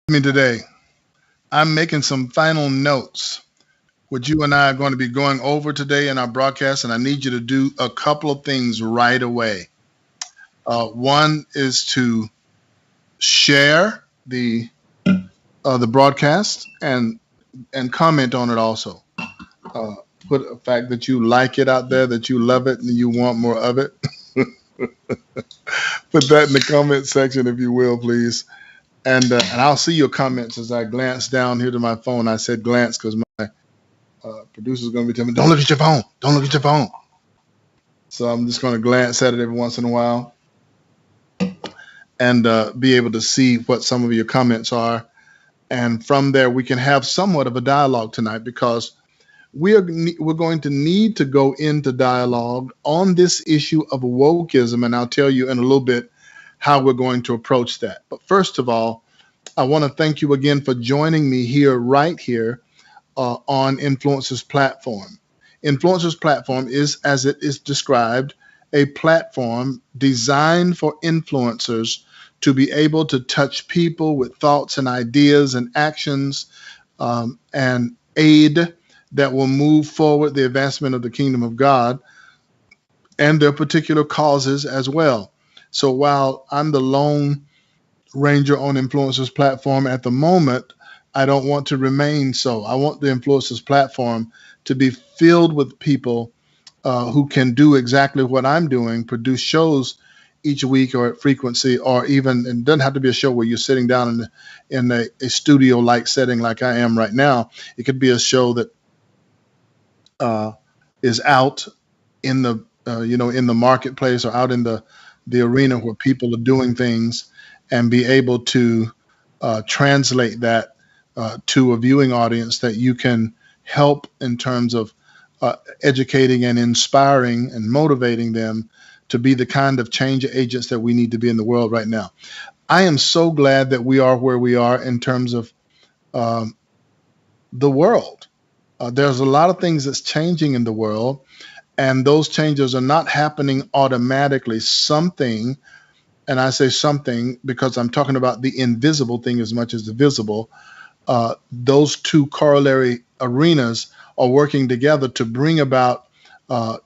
Me today. I'm making some final notes, which you and I are going to be going over today in our broadcast, and I need you to do a couple of things right away. One is to share the broadcast and comment on it also. Uh, Put a fact that you like it out there, that you love it, and you want more of it. Put that in the comment section if you will, please. And I'll see your comments as I glance down here to my phone. I said glance because my producer's going to be telling me, "Don't look at your phone. Don't look at your phone." So I'm just going to glance at it every once in a while and be able to see what some of your comments are. And from there, we can have somewhat of a dialogue tonight because we're going to need to go into dialogue on this issue of wokeism, and I'll tell you in a little bit how we're going to approach that. But first of all, I want to thank you again for joining me here, right here, on Influencers Platform. Influencers Platform is, as it is described, a platform designed for influencers to be able to touch people with thoughts and ideas and actions and aid that will move forward the advancement of the kingdom of God and their particular causes as well. So while I'm the lone ranger on Influencers Platform at the moment, I don't want to remain so. I want the Influencers Platform to be filled with people who can do exactly what I'm doing, produce shows each week or at frequency, or even, it doesn't have to be a show where you're sitting down in a studio like setting like I am right now. It could be a show that uh, is out in the in the marketplace or out in the arena where people are doing things and be able to translate that to a viewing audience that you can help in terms of educating and inspiring and motivating them to be the kind of change agents that we need to be in the world right now. I am so glad that we are where we are in terms of um, the world. There's a lot of things that's changing in the world, and those changes are not happening automatically. Something, and I say something because I'm talking about the invisible thing as much as the visible, those two corollary arenas are working together to bring about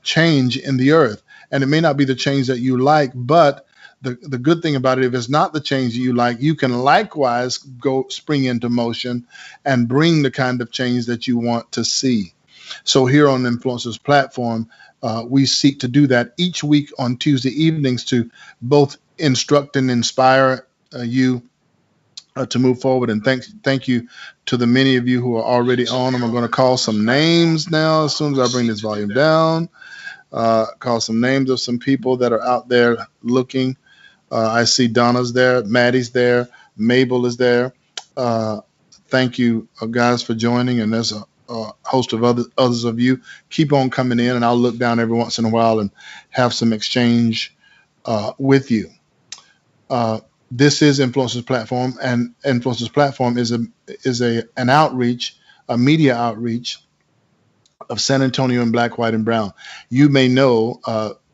change in the earth. And it may not be the change that you like, but the good thing about it, if it's not the change that you like, you can likewise go spring into motion and bring the kind of change that you want to see. So here on the Influencers platform, we seek to do that each week on Tuesday evenings to both instruct and inspire you to move forward. And thank you to the many of you who are already on. I'm going to call some names now as soon as I bring this volume down. Call some names of some people that are out there looking. I see Donna's there, Maddie's there, Mabel is there. Thank you, guys, for joining. And there's a host of others of you. Keep on coming in, and I'll look down every once in a while and have some exchange with you. This is Influencers Platform, and Influencers Platform is an outreach, a media outreach of San Antonio in Black, White, and Brown. You may know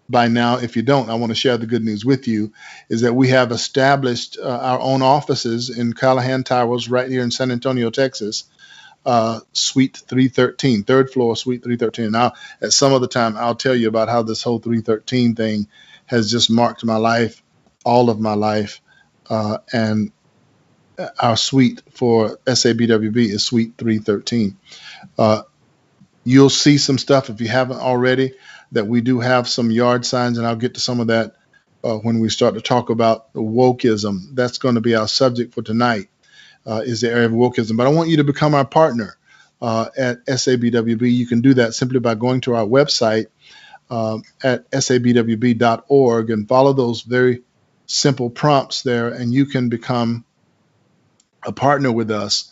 by now. If you don't, I want to share the good news with you, is that we have established our own offices in Callahan Towers right here in San Antonio, Texas, Suite 313, third floor, Suite 313. Now, at some other time, I'll tell you about how this whole 313 thing has just marked my life, all of my life. And our suite for SABWB is Suite 313. You'll see some stuff, if you haven't already, that we do have some yard signs, and I'll get to some of that when we start to talk about wokeism. That's going to be our subject for tonight, is the area of wokeism. But I want you to become our partner at SABWB. You can do that simply by going to our website at sabwb.org and follow those very simple prompts there, and you can become a partner with us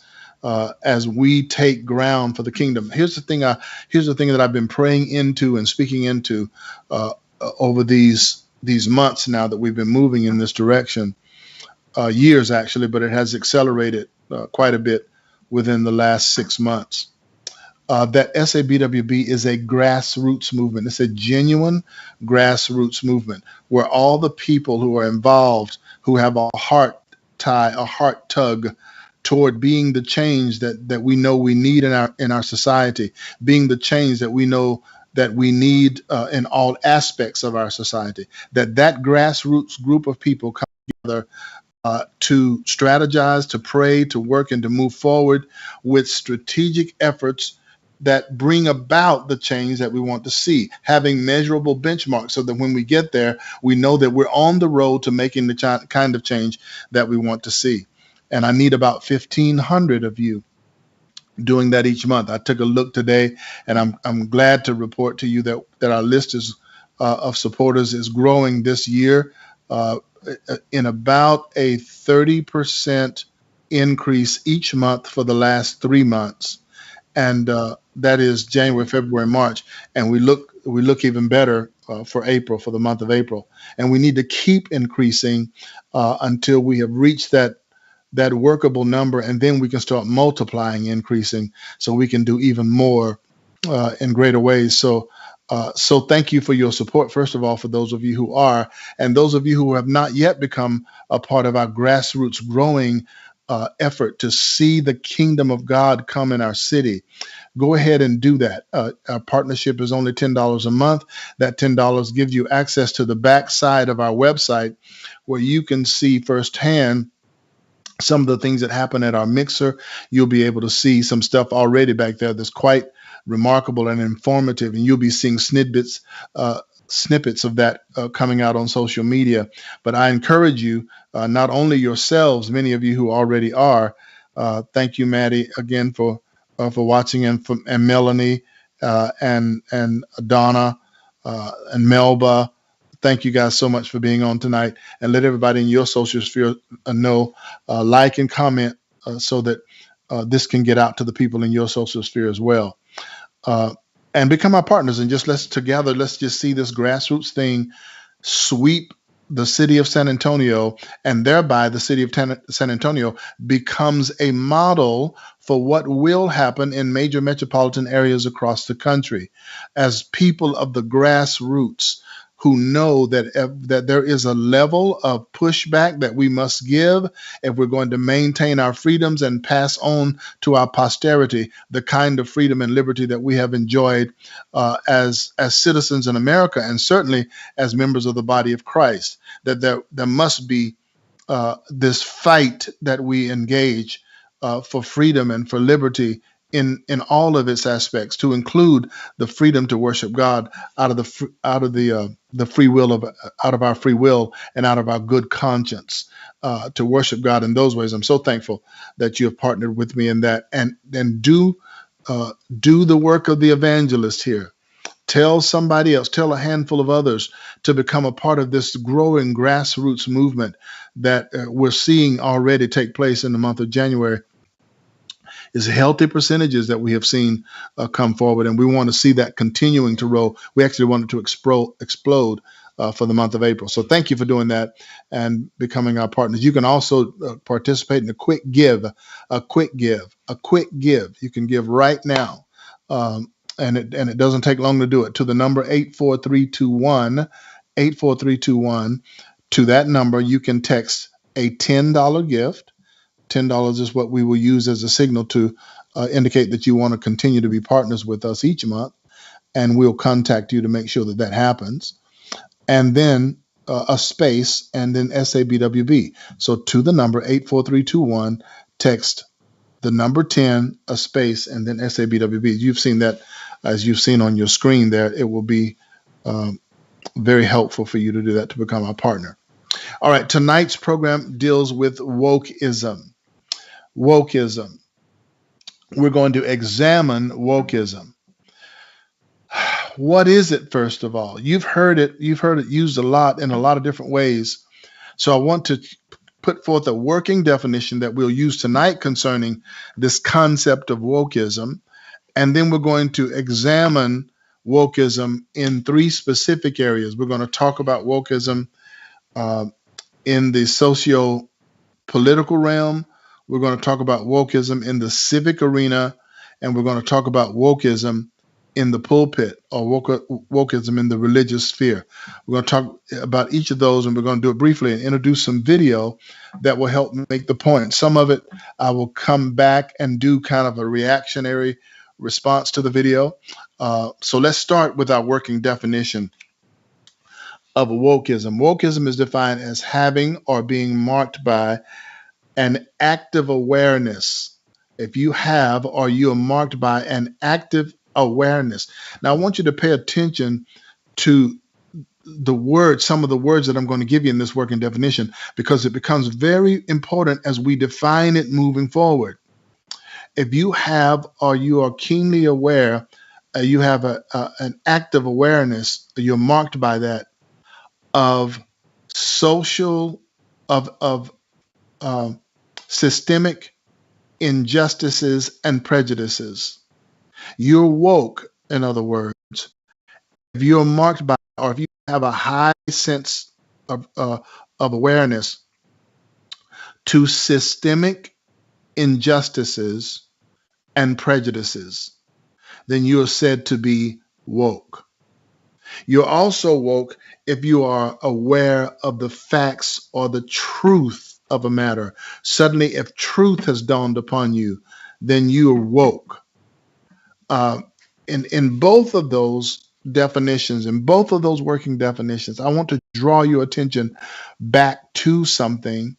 as we take ground for the kingdom. Here's the thing that I've been praying into and speaking into over these months now that we've been moving in this direction, years actually, but it has accelerated quite a bit within the last 6 months. That SABWB is a grassroots movement. It's a genuine grassroots movement where all the people who are involved, who have a heart tug toward being the change that we know we need in our society, being the change that we know that we need in all aspects of our society, that grassroots group of people come together to strategize, to pray, to work, and to move forward with strategic efforts that bring about the change that we want to see, having measurable benchmarks so that when we get there, we know that we're on the road to making the kind of change that we want to see. And I need about 1,500 of you doing that each month. I took a look today, and I'm glad to report to you that our list of supporters is growing this year in about a 30% increase each month for the last 3 months. And that is January, February, March, and we look even better for April, for the month of April. And we need to keep increasing until we have reached that workable number, and then we can start multiplying, increasing, so we can do even more in greater ways. So thank you for your support, first of all, for those of you who are, and those of you who have not yet become a part of our grassroots growing effort to see the kingdom of God come in our city. Go ahead and do that. Our partnership is only $10 a month. That $10 gives you access to the back side of our website, where you can see firsthand some of the things that happen at our mixer. You'll be able to see some stuff already back there that's quite remarkable and informative, and you'll be seeing snippets of that coming out on social media. But I encourage you, not only yourselves, many of you who already are. Thank you, Maddie, again for watching, and Melanie and Donna and Melba. Thank you guys so much for being on tonight, and let everybody in your social sphere know, like and comment so that this can get out to the people in your social sphere as well. Uh, and become our partners, and just let's just see this grassroots thing sweep the city of San Antonio, and thereby the city of San Antonio becomes a model for what will happen in major metropolitan areas across the country, as people of the grassroots who know that there is a level of pushback that we must give if we're going to maintain our freedoms and pass on to our posterity the kind of freedom and liberty that we have enjoyed as citizens in America, and certainly as members of the body of Christ. That there must be this fight that we engage for freedom and for liberty in all of its aspects, to include the freedom to worship God out of the free will of out of our free will and out of our good conscience, to worship God in those ways. I'm so thankful that you have partnered with me in that, and do the work of the evangelist here. Tell somebody else, tell a handful of others to become a part of this growing grassroots movement that we're seeing already take place in the month of January. Is healthy percentages that we have seen come forward, and we want to see that continuing to roll. We actually want it to explode for the month of April. So thank you for doing that and becoming our partners. You can also participate in a quick give. You can give right now. And it doesn't take long to do it, to the number 84321. To that number, you can text a $10 gift. $10 is what we will use as a signal to indicate that you want to continue to be partners with us each month, and we'll contact you to make sure that happens. And then a space, and then SABWB. So to the number 84321, text the number 10, a space, and then SABWB. You've seen that, as you've seen on your screen there. It will be very helpful for you to do that, to become our partner. All right, tonight's program deals with wokeism. Wokeism. We're going to examine wokeism. What is it, first of all? You've heard it used a lot in a lot of different ways. So I want to put forth a working definition that we'll use tonight concerning this concept of wokeism. And then we're going to examine wokeism in three specific areas. We're going to talk about wokeism in the socio-political realm. We're going to talk about wokeism in the civic arena, and we're going to talk about wokeism in the pulpit, or wokeism in the religious sphere. We're going to talk about each of those, and we're going to do it briefly and introduce some video that will help make the point. Some of it I will come back and do kind of a reactionary response to the video. So let's start with our working definition of wokeism. Wokeism is defined as having or being marked by an active awareness. If you have, or you are marked by an active awareness. Now, I want you to pay attention to some of the words that I'm going to give you in this working definition, because it becomes very important as we define it moving forward. If you have, or you are keenly aware, you have an active awareness, you're marked by that, of systemic injustices and prejudices. You're woke, in other words, if you're marked by, or if you have a high sense of awareness to systemic injustices and prejudices, then you are said to be woke. You're also woke if you are aware of the facts or the truth of a matter. Suddenly, if truth has dawned upon you, then you are woke. In both of those definitions, in both of those working definitions, I want to draw your attention back to something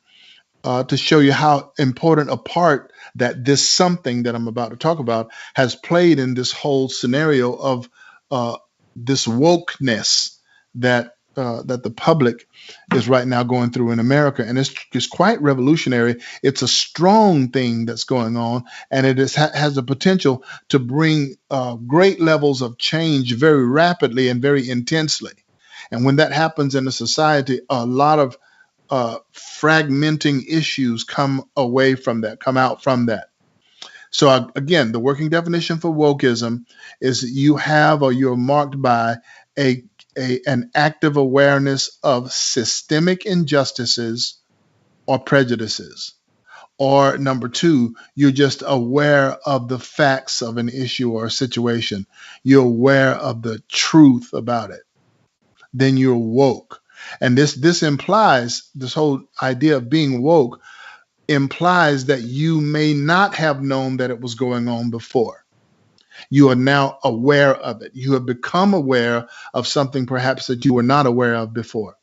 to show you how important a part that this something that I'm about to talk about has played in this whole scenario of this wokeness that the public is right now going through in America. And it's quite revolutionary. It's a strong thing that's going on, and it has the potential to bring great levels of change very rapidly and very intensely. And when that happens in a society, a lot of fragmenting issues come out from that. So again, the working definition for wokeism is you have or you're marked by a, an active awareness of systemic injustices or prejudices. Or number two, you're just aware of the facts of an issue or a situation. You're aware of the truth about it. Then you're woke. And this implies, this whole idea of being woke implies that you may not have known that it was going on before. You are now aware of it. You have become aware of something perhaps that you were not aware of before.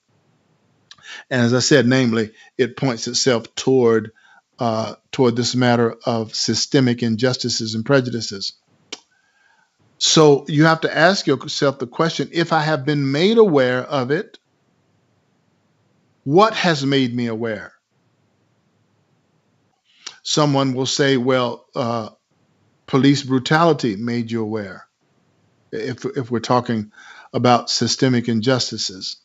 And as I said, namely, it points itself toward this matter of systemic injustices and prejudices. So you have to ask yourself the question: if I have been made aware of it, what has made me aware? Someone will say, well, police brutality made you aware. If we're talking about systemic injustices,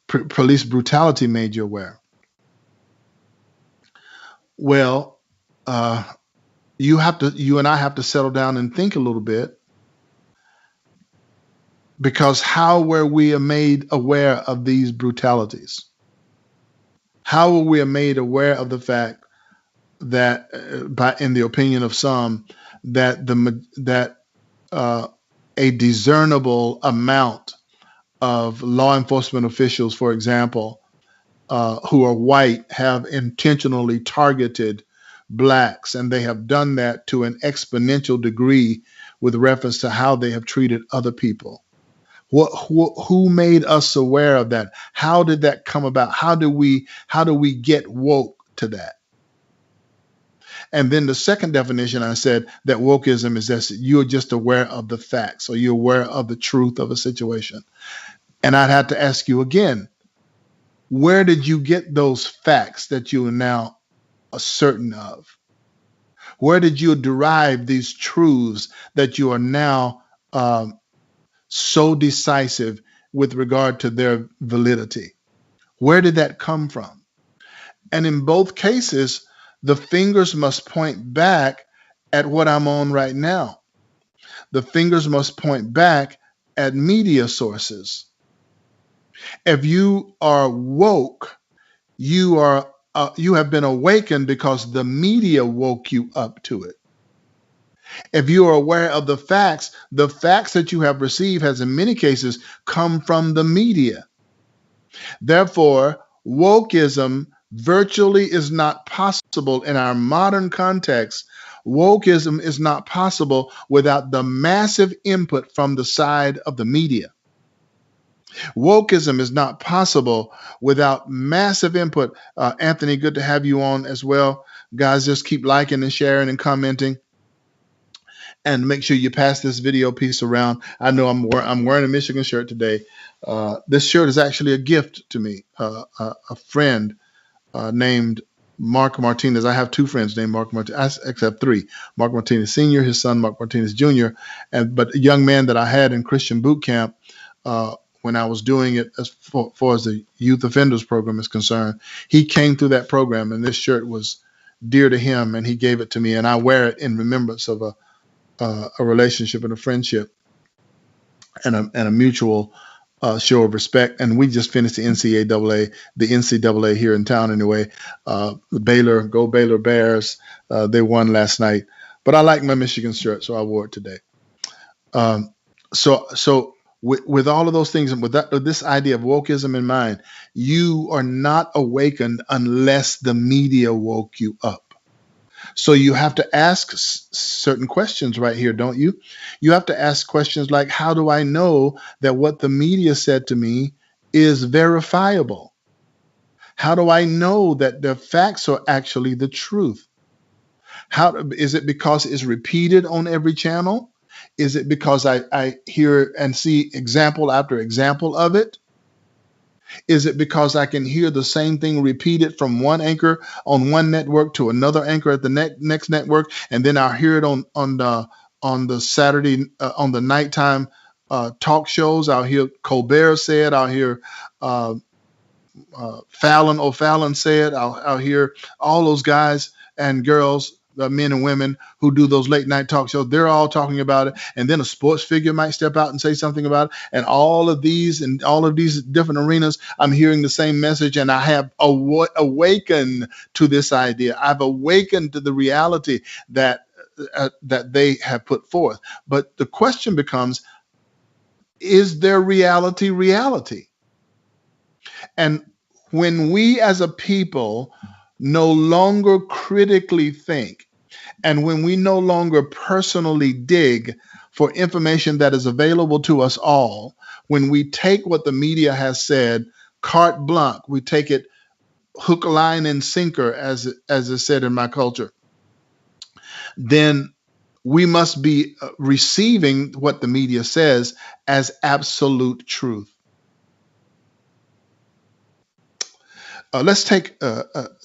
police brutality made you aware. Well, you and I have to settle down and think a little bit, because how were we made aware of these brutalities? How were we made aware of the fact that, in the opinion of some, that a discernible amount of law enforcement officials, for example, who are white, have intentionally targeted blacks, and they have done that to an exponential degree with reference to how they have treated other people? Who made us aware of that? How did that come about? How do we get woke to that? And then the second definition, I said that wokeism is that you're just aware of the facts, or you're aware of the truth of a situation. And I'd have to ask you again, where did you get those facts that you are now certain of? Where did you derive these truths that you are now so decisive with regard to their validity? Where did that come from? And in both cases, the fingers must point back at what I'm on right now. The fingers must point back at media sources. If you are woke, you have been awakened because the media woke you up to it. If you are aware of the facts that you have received has in many cases come from the media. Therefore, wokeism virtually is not possible in our modern context. Wokeism is not possible without the massive input from the side of the media. Wokeism is not possible without massive input. Anthony, good to have you on as well. Guys, just keep liking and sharing and commenting. And make sure you pass this video piece around. I know I'm wearing a Michigan shirt today. This shirt is actually a gift to me. A friend named Mark Martinez. I have two friends named Mark Martinez. I actually have three. Mark Martinez Sr., his son Mark Martinez Jr., but a young man that I had in Christian boot camp when I was doing it as far as the youth offenders program is concerned. He came through that program, and this shirt was dear to him, and he gave it to me, and I wear it in remembrance of a relationship and a friendship and a mutual show of respect. And we just finished the NCAA here in town anyway. Baylor, go Baylor Bears. They won last night. But I like my Michigan shirt, so I wore it today. So with all of those things, and with this idea of wokeism in mind, you are not awakened unless the media woke you up. So you have to ask certain questions right here, don't you? You have to ask questions like, how do I know that what the media said to me is verifiable? How do I know that the facts are actually the truth? Is it because it's repeated on every channel? Is it because I hear and see example after example of it? Is it because I can hear the same thing repeated from one anchor on one network to another anchor at the next network, and then I'll hear it on the Saturday on the nighttime talk shows? I'll hear Colbert say it. I'll hear Fallon O'Fallon say it. I'll hear all those guys and girls the men and women who do those late night talk shows, they're all talking about it. And then a sports figure might step out and say something about it. And all of these different arenas, I'm hearing the same message. And I have awakened to this idea. I've awakened to the reality that they have put forth. But the question becomes, is their reality reality? And when we as a people no longer critically think, and when we no longer personally dig for information that is available to us all, when we take what the media has said carte blanche, we take it hook, line, and sinker, as is said in my culture, then we must be receiving what the media says as absolute truth. Let's take,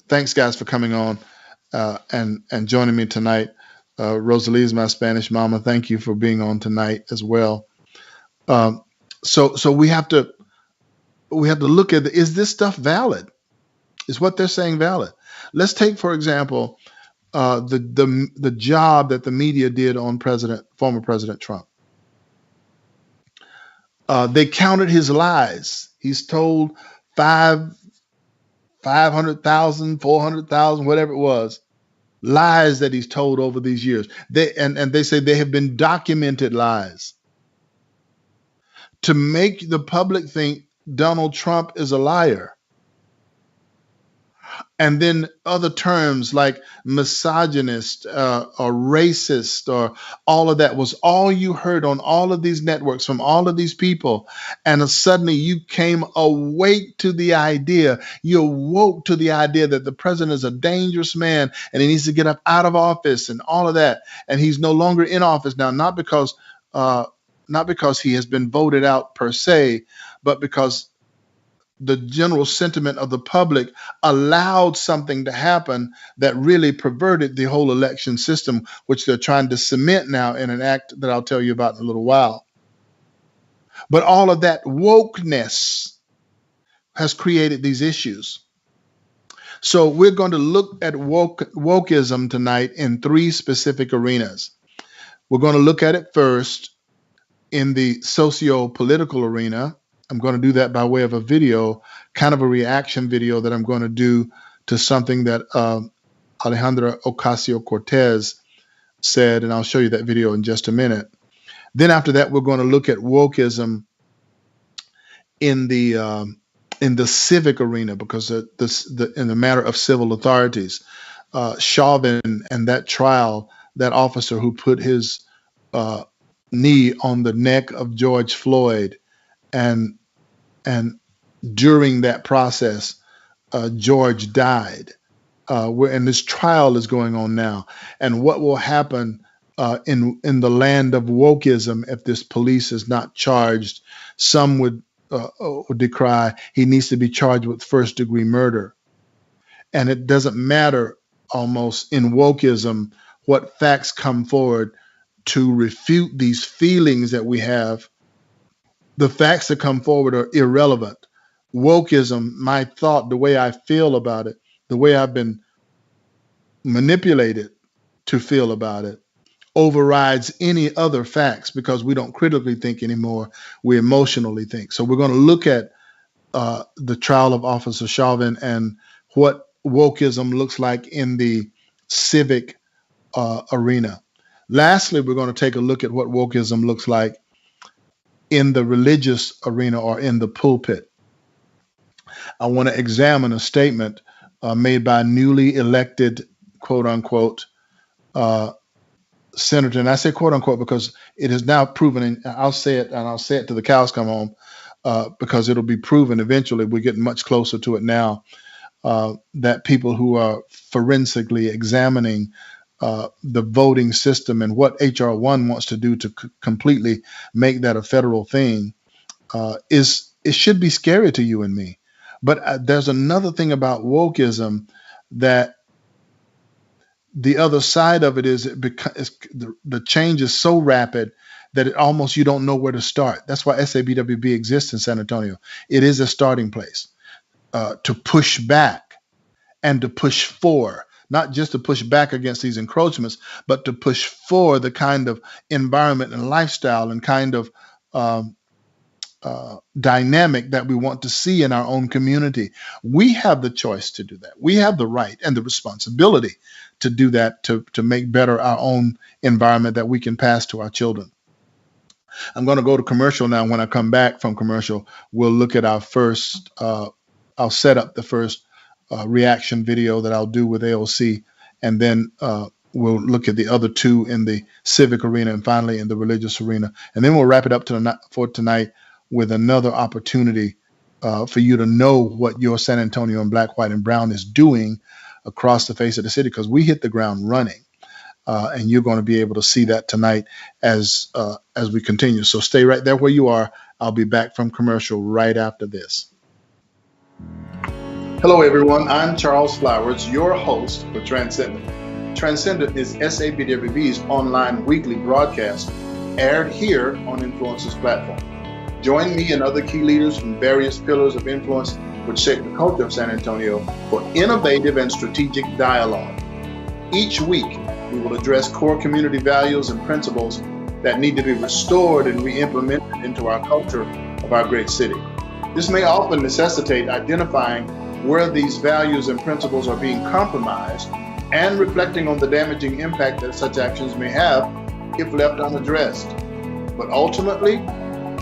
thanks guys for coming on and joining me tonight. Rosalie is my Spanish mama. Thank you for being on tonight as well. So we have to look at, is this stuff valid? Is what they're saying valid? Let's take, for example, the job that the media did on former President Trump. They counted his lies. He's told 500,000, 400,000, whatever it was, lies that he's told over these years. They say they have been documented lies to make the public think Donald Trump is a liar. And then other terms like misogynist or racist or all of that was all you heard on all of these networks from all of these people. And suddenly you came awake to the idea, you awoke to the idea that the president is a dangerous man and he needs to get up out of office and all of that. And he's no longer in office now, not because he has been voted out per se, but because the general sentiment of the public allowed something to happen that really perverted the whole election system, which they're trying to cement now in an act that I'll tell you about in a little while. But all of that wokeness has created these issues. So we're going to look at wokeism tonight in three specific arenas. We're going to look at it first in the socio-political arena. I'm going to do that by way of a video, kind of a reaction video that I'm going to do to something that Alejandra Ocasio-Cortez said, and I'll show you that video in just a minute. Then after that, we're going to look at wokeism in the civic arena, because in the matter of civil authorities, Chauvin and that trial, that officer who put his knee on the neck of George Floyd, and during that process, George died. And this trial is going on now. And what will happen in the land of wokeism if this police is not charged? Some would decry he needs to be charged with first-degree murder. And it doesn't matter almost in wokeism what facts come forward to refute these feelings that we have. The facts that come forward are irrelevant. Wokeism, my thought, the way I feel about it, the way I've been manipulated to feel about it, overrides any other facts, because we don't critically think anymore, we emotionally think. So we're going to look at the trial of Officer Chauvin and what wokeism looks like in the civic arena. Lastly, we're going to take a look at what wokeism looks like in the religious arena or in the pulpit. I want to examine a statement made by a newly elected, quote unquote, senator. And I say quote unquote because it is now proven, and I'll say it till the cows come home, because it'll be proven eventually. We're getting much closer to it now, that people who are forensically examining the voting system and what HR 1 wants to do to completely make that a federal thing, it should be scary to you and me. But there's another thing about wokeism, that the other side of it is the change is so rapid that you don't know where to start. That's why SABWB exists in San Antonio. It is a starting place to push back and to push for, not just to push back against these encroachments, but to push for the kind of environment and lifestyle and kind of um, dynamic that we want to see in our own community. We have the choice to do that. We have the right and the responsibility to do that, to make better our own environment that we can pass to our children. I'm going to go to commercial now. When I come back from commercial, we'll look at our first, I'll set up the first reaction video that I'll do with AOC, and then we'll look at the other two in the civic arena and finally in the religious arena. And then we'll wrap it up for tonight with another opportunity for you to know what your San Antonio and Black, White, and Brown is doing across the face of the city, because we hit the ground running. And you're going to be able to see that tonight as we continue. So stay right there where you are. I'll be back from commercial right after this. Hello, everyone. I'm Charles Flowers, your host for Transcendent. Transcendent is SABWB's online weekly broadcast, aired here on Influence's platform. Join me and other key leaders from various pillars of influence which shape the culture of San Antonio for innovative and strategic dialogue. Each week, we will address core community values and principles that need to be restored and re-implemented into our culture of our great city. This may often necessitate identifying where these values and principles are being compromised and reflecting on the damaging impact that such actions may have if left unaddressed. But ultimately,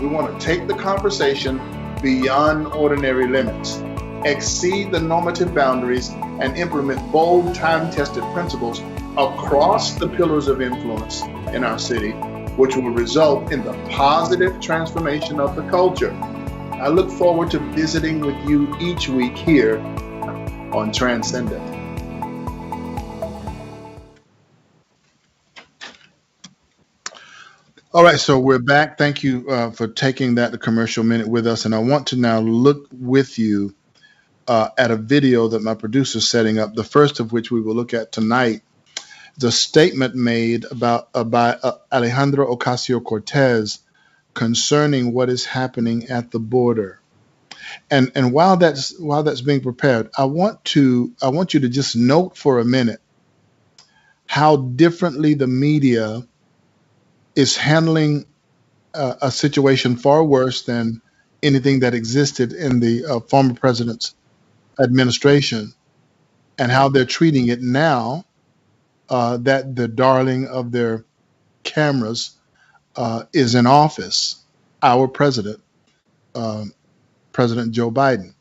we want to take the conversation beyond ordinary limits, exceed the normative boundaries, and implement bold, time-tested principles across the pillars of influence in our city, which will result in the positive transformation of the culture. I look forward to visiting with you each week here on Transcendent. All right, so we're back. Thank you for taking the commercial minute with us. And I want to now look with you at a video that my producer is setting up, the first of which we will look at tonight. The statement made by Alejandro Ocasio-Cortez concerning what is happening at the border. And while that's being prepared, I want you to just note for a minute how differently the media is handling a situation far worse than anything that existed in the former president's administration, and how they're treating it now that the darling of their cameras is in office, our president, President Joe Biden.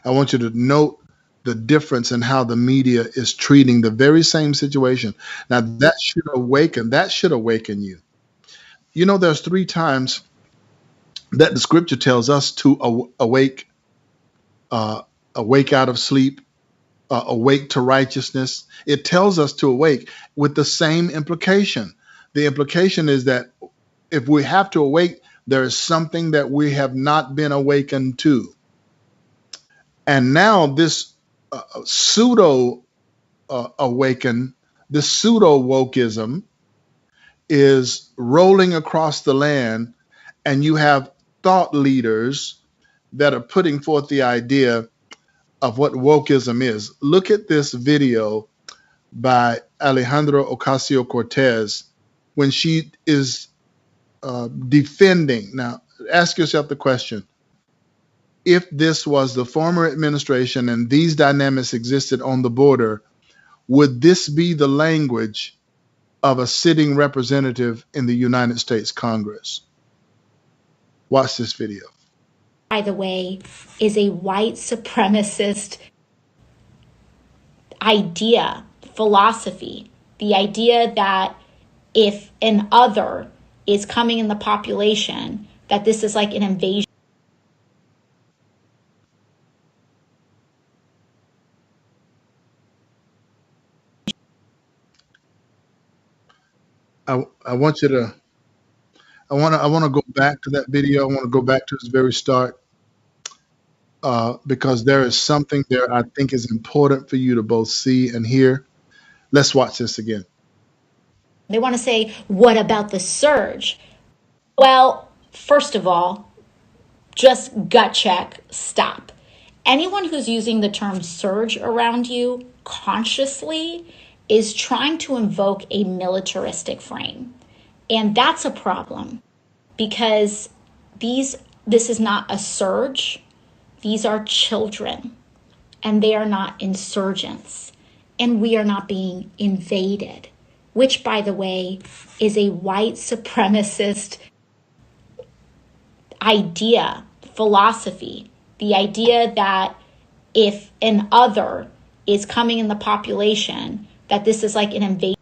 I want you to note the difference in how the media is treating the very same situation. Now that should awaken you. You know, there's 3 times that the scripture tells us to awake out of sleep, awake to righteousness. It tells us to awake with the same implication. The implication is that if we have to awake, there is something that we have not been awakened to. And now this pseudo awaken, this pseudo wokeism is rolling across the land, and you have thought leaders that are putting forth the idea of what wokeism is. Look at this video by Alejandro Ocasio-Cortez when she is defending. Now, ask yourself the question: if this was the former administration and these dynamics existed on the border, would this be the language of a sitting representative in the United States Congress? Watch this video. By the way, is a white supremacist idea, philosophy. The idea that if an other is coming in the population, that this is like an invasion. I want you to, I want to go back to that video. I want to go back to its very start because there is something there I think is important for you to both see and hear. Let's watch this again. They want to say, what about the surge? Well, first of all, just gut check, stop. Anyone who's using the term surge around you consciously is trying to invoke a militaristic frame. And that's a problem because this is not a surge. These are children and they are not insurgents. And we are not being invaded, which, by the way, is a white supremacist idea, philosophy. The idea that if an other is coming in the population, that this is like an invasion.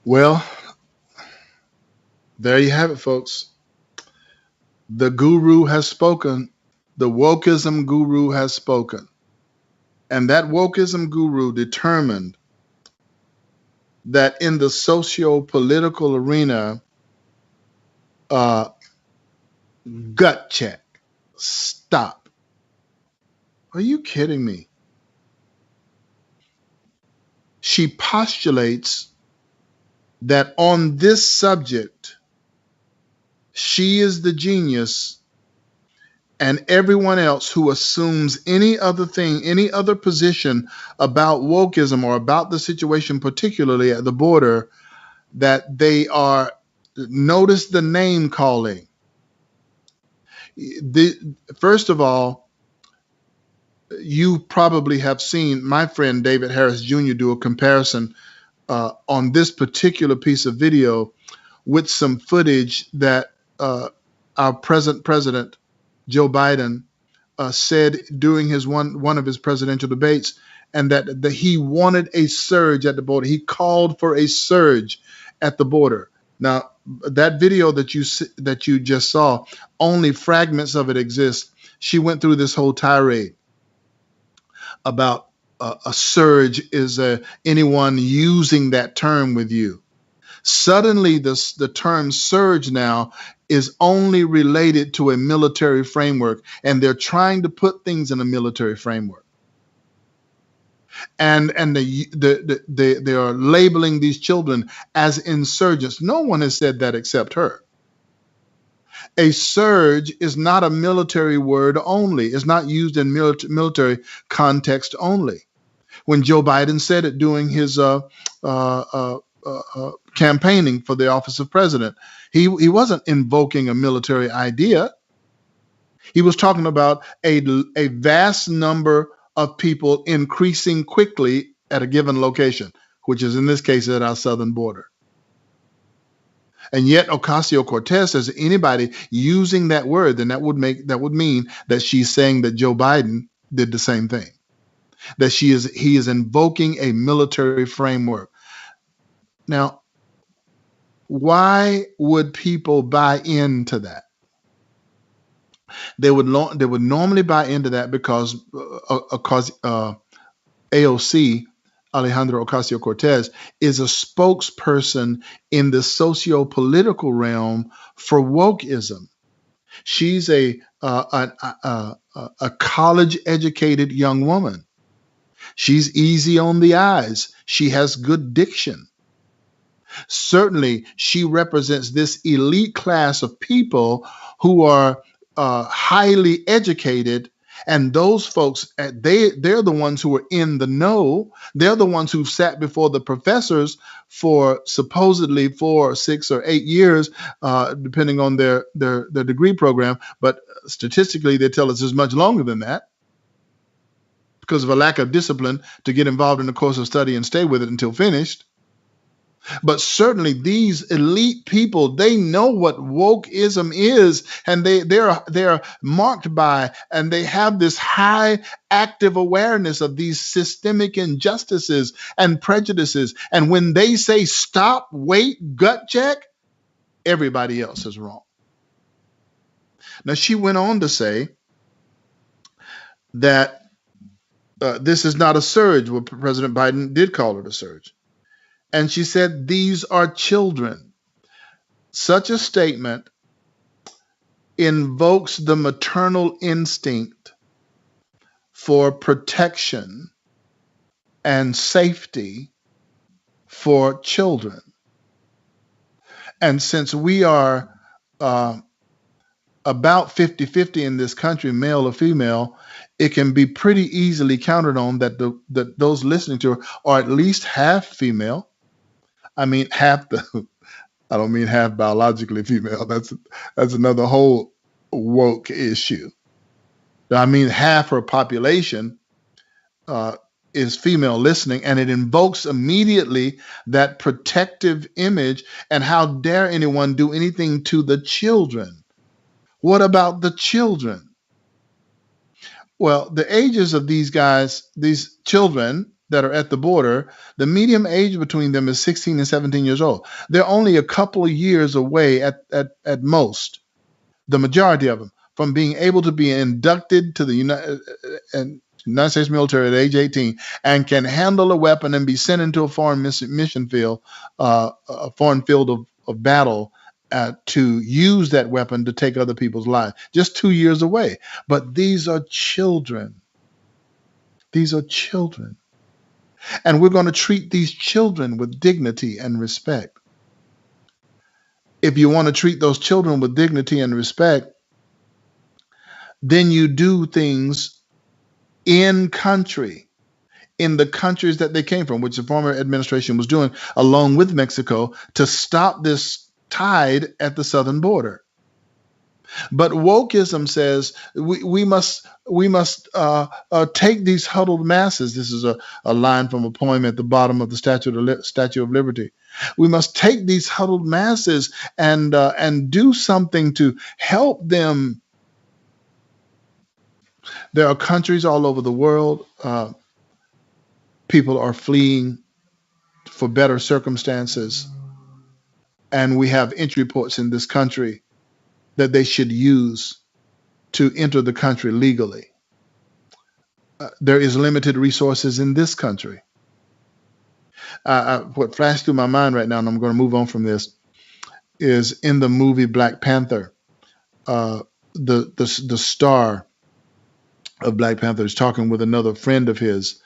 Well, there you have it, folks. The guru has spoken. The wokeism guru has spoken. And that wokeism guru determined that in the socio-political arena, gut check. Stop. Are you kidding me? She postulates that on this subject, she is the genius, and everyone else who assumes any other thing, any other position about wokeism or about the situation, particularly at the border, that they are, notice the name calling. First of all, you probably have seen my friend David Harris Jr. do a comparison on this particular piece of video with some footage that our present president, Joe Biden, said during his one of his presidential debates, and that he wanted a surge at the border. He called for a surge at the border. Now, that video that you just saw, only fragments of it exist. She went through this whole tirade about a surge is anyone using that term with you. Suddenly, the term surge now is only related to a military framework, and they're trying to put things in a military framework. And they are labeling these children as insurgents. No one has said that except her. A surge is not a military word only. It's not used in military context only. When Joe Biden said it during his campaigning for the office of president, he wasn't invoking a military idea. He was talking about a vast number of people increasing quickly at a given location, which is in this case at our southern border. And yet Ocasio-Cortez says anybody using that word, then that would mean that she's saying that Joe Biden did the same thing, that he is invoking a military framework. Now, why would people buy into that? They would normally buy into that because AOC, Alejandra Ocasio-Cortez, is a spokesperson in the socio-political realm for wokeism. She's a college-educated young woman. She's easy on the eyes. She has good diction. Certainly, she represents this elite class of people who are highly educated, and those folks, they're the ones who are in the know. They're the ones who sat before the professors for supposedly 4 or 6 or 8 years, depending on their degree program. But statistically, they tell us it's much longer than that because of a lack of discipline to get involved in the course of study and stay with it until finished. But certainly these elite people, they know what wokeism is, and they're marked by, and they have this high active awareness of these systemic injustices and prejudices. And when they say stop, wait, gut check, everybody else is wrong. Now, she went on to say that this is not a surge. Well, President Biden did call it a surge. And she said, these are children. Such a statement invokes the maternal instinct for protection and safety for children. And since we are about 50-50 in this country, male or female, it can be pretty easily counted on that that those listening to her are at least half female. I mean, half the. I don't mean half biologically female. That's another whole woke issue. I mean, half her population is female listening, and it invokes immediately that protective image. And how dare anyone do anything to the children? What about the children? Well, the ages of these guys, these children that are at the border, the median age between them is 16 and 17 years old. They're only a couple of years away at most, the majority of them, from being able to be inducted to the United States military at age 18 and can handle a weapon and be sent into a foreign mission field, a foreign field of battle, to use that weapon to take other people's lives. Just 2 years away. But these are children. These are children. And we're going to treat these children with dignity and respect. If you want to treat those children with dignity and respect, then you do things in country, in the countries that they came from, which the former administration was doing along with Mexico, to stop this tide at the southern border. But wokeism says we must take these huddled masses. This is a line from a poem at the bottom of the Statue of Liberty. We must take these huddled masses and do something to help them. There are countries all over the world. People are fleeing for better circumstances. And we have entry ports in this country that they should use to enter the country legally. There is limited resources in this country. What flashed through my mind right now, and I'm going to move on from this, is in the movie Black Panther, the star of Black Panther is talking with another friend of his,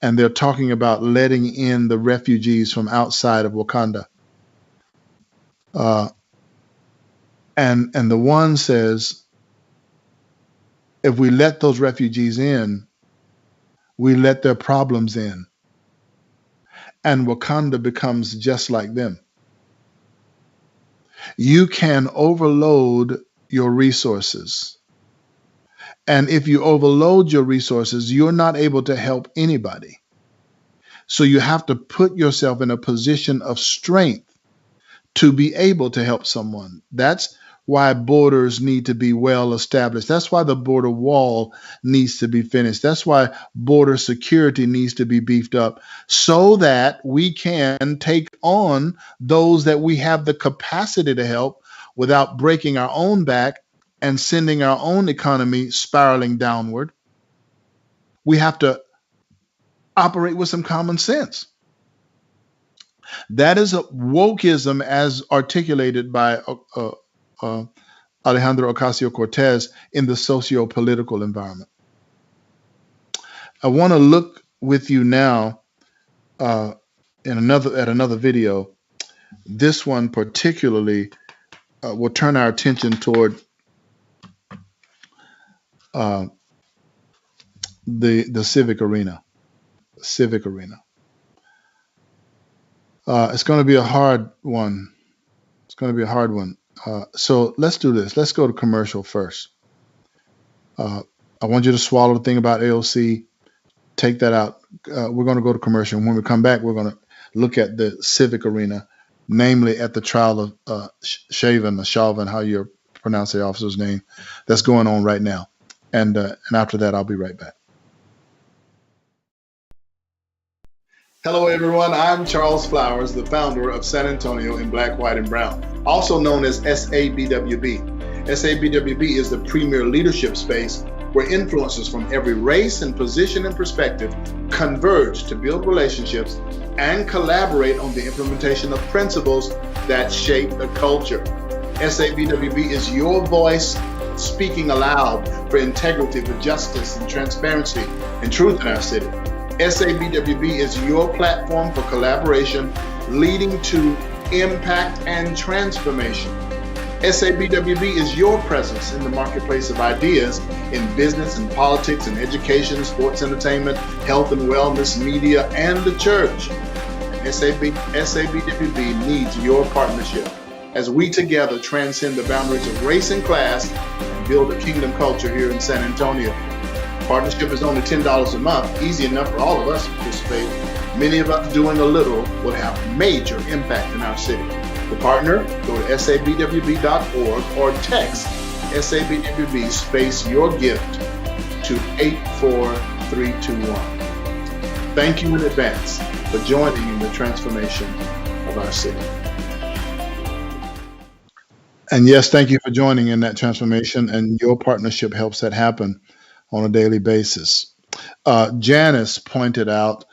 and they're talking about letting in the refugees from outside of Wakanda. And the one says, if we let those refugees in, we let their problems in. And Wakanda becomes just like them. You can overload your resources. And if you overload your resources, you're not able to help anybody. So you have to put yourself in a position of strength to be able to help someone. That's why borders need to be well established. That's why the border wall needs to be finished. That's why border security needs to be beefed up, so that we can take on those that we have the capacity to help without breaking our own back and sending our own economy spiraling downward. We have to operate with some common sense. That is a wokeism as articulated by Alejandro Ocasio-Cortez in the socio-political environment. I want to look with you now at another video. This one particularly will turn our attention toward the civic arena. Civic arena. It's going to be a hard one. It's going to be a hard one. So let's do this. Let's go to commercial first. I want you to swallow the thing about AOC. Take that out. We're going to go to commercial. When we come back, we're going to look at the civic arena, namely at the trial of Chauvin, how you pronounce the officer's name, that's going on right now. And after that, I'll be right back. Hello, everyone. I'm Charles Flowers, the founder of San Antonio in Black, White, and Brown, also known as SABWB. SABWB is the premier leadership space where influencers from every race and position and perspective converge to build relationships and collaborate on the implementation of principles that shape the culture. SABWB is your voice speaking aloud for integrity, for justice and transparency and truth in our city. SABWB is your platform for collaboration leading to impact and transformation. SABWB is your presence in the marketplace of ideas in business and politics and education, sports, entertainment, health and wellness, media, and the church. SABWB needs your partnership as we together transcend the boundaries of race and class and build a kingdom culture here in San Antonio. Partnership is only $10 a month, easy enough for all of us to participate. Many of us doing a little will have major impact in our city. To partner, go to sabwb.org or text SABWB space your gift to 84321. Thank you in advance for joining in the transformation of our city. And yes, thank you for joining in that transformation, and your partnership helps that happen on a daily basis. Janice pointed out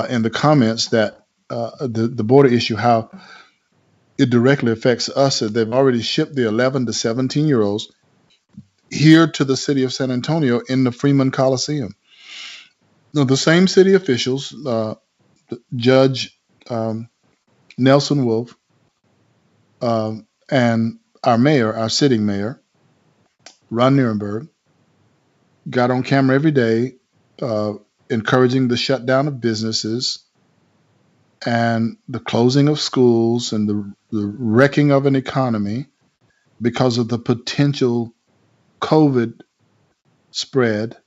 in the comments that the border issue, how it directly affects us. They've already shipped the 11 to 17-year-olds here to the city of San Antonio in the Freeman Coliseum. Now, the same city officials, Judge Nelson Wolf, and our mayor, our sitting mayor, Ron Nirenberg, got on camera every day encouraging the shutdown of businesses and the closing of schools and the wrecking of an economy because of the potential COVID spread.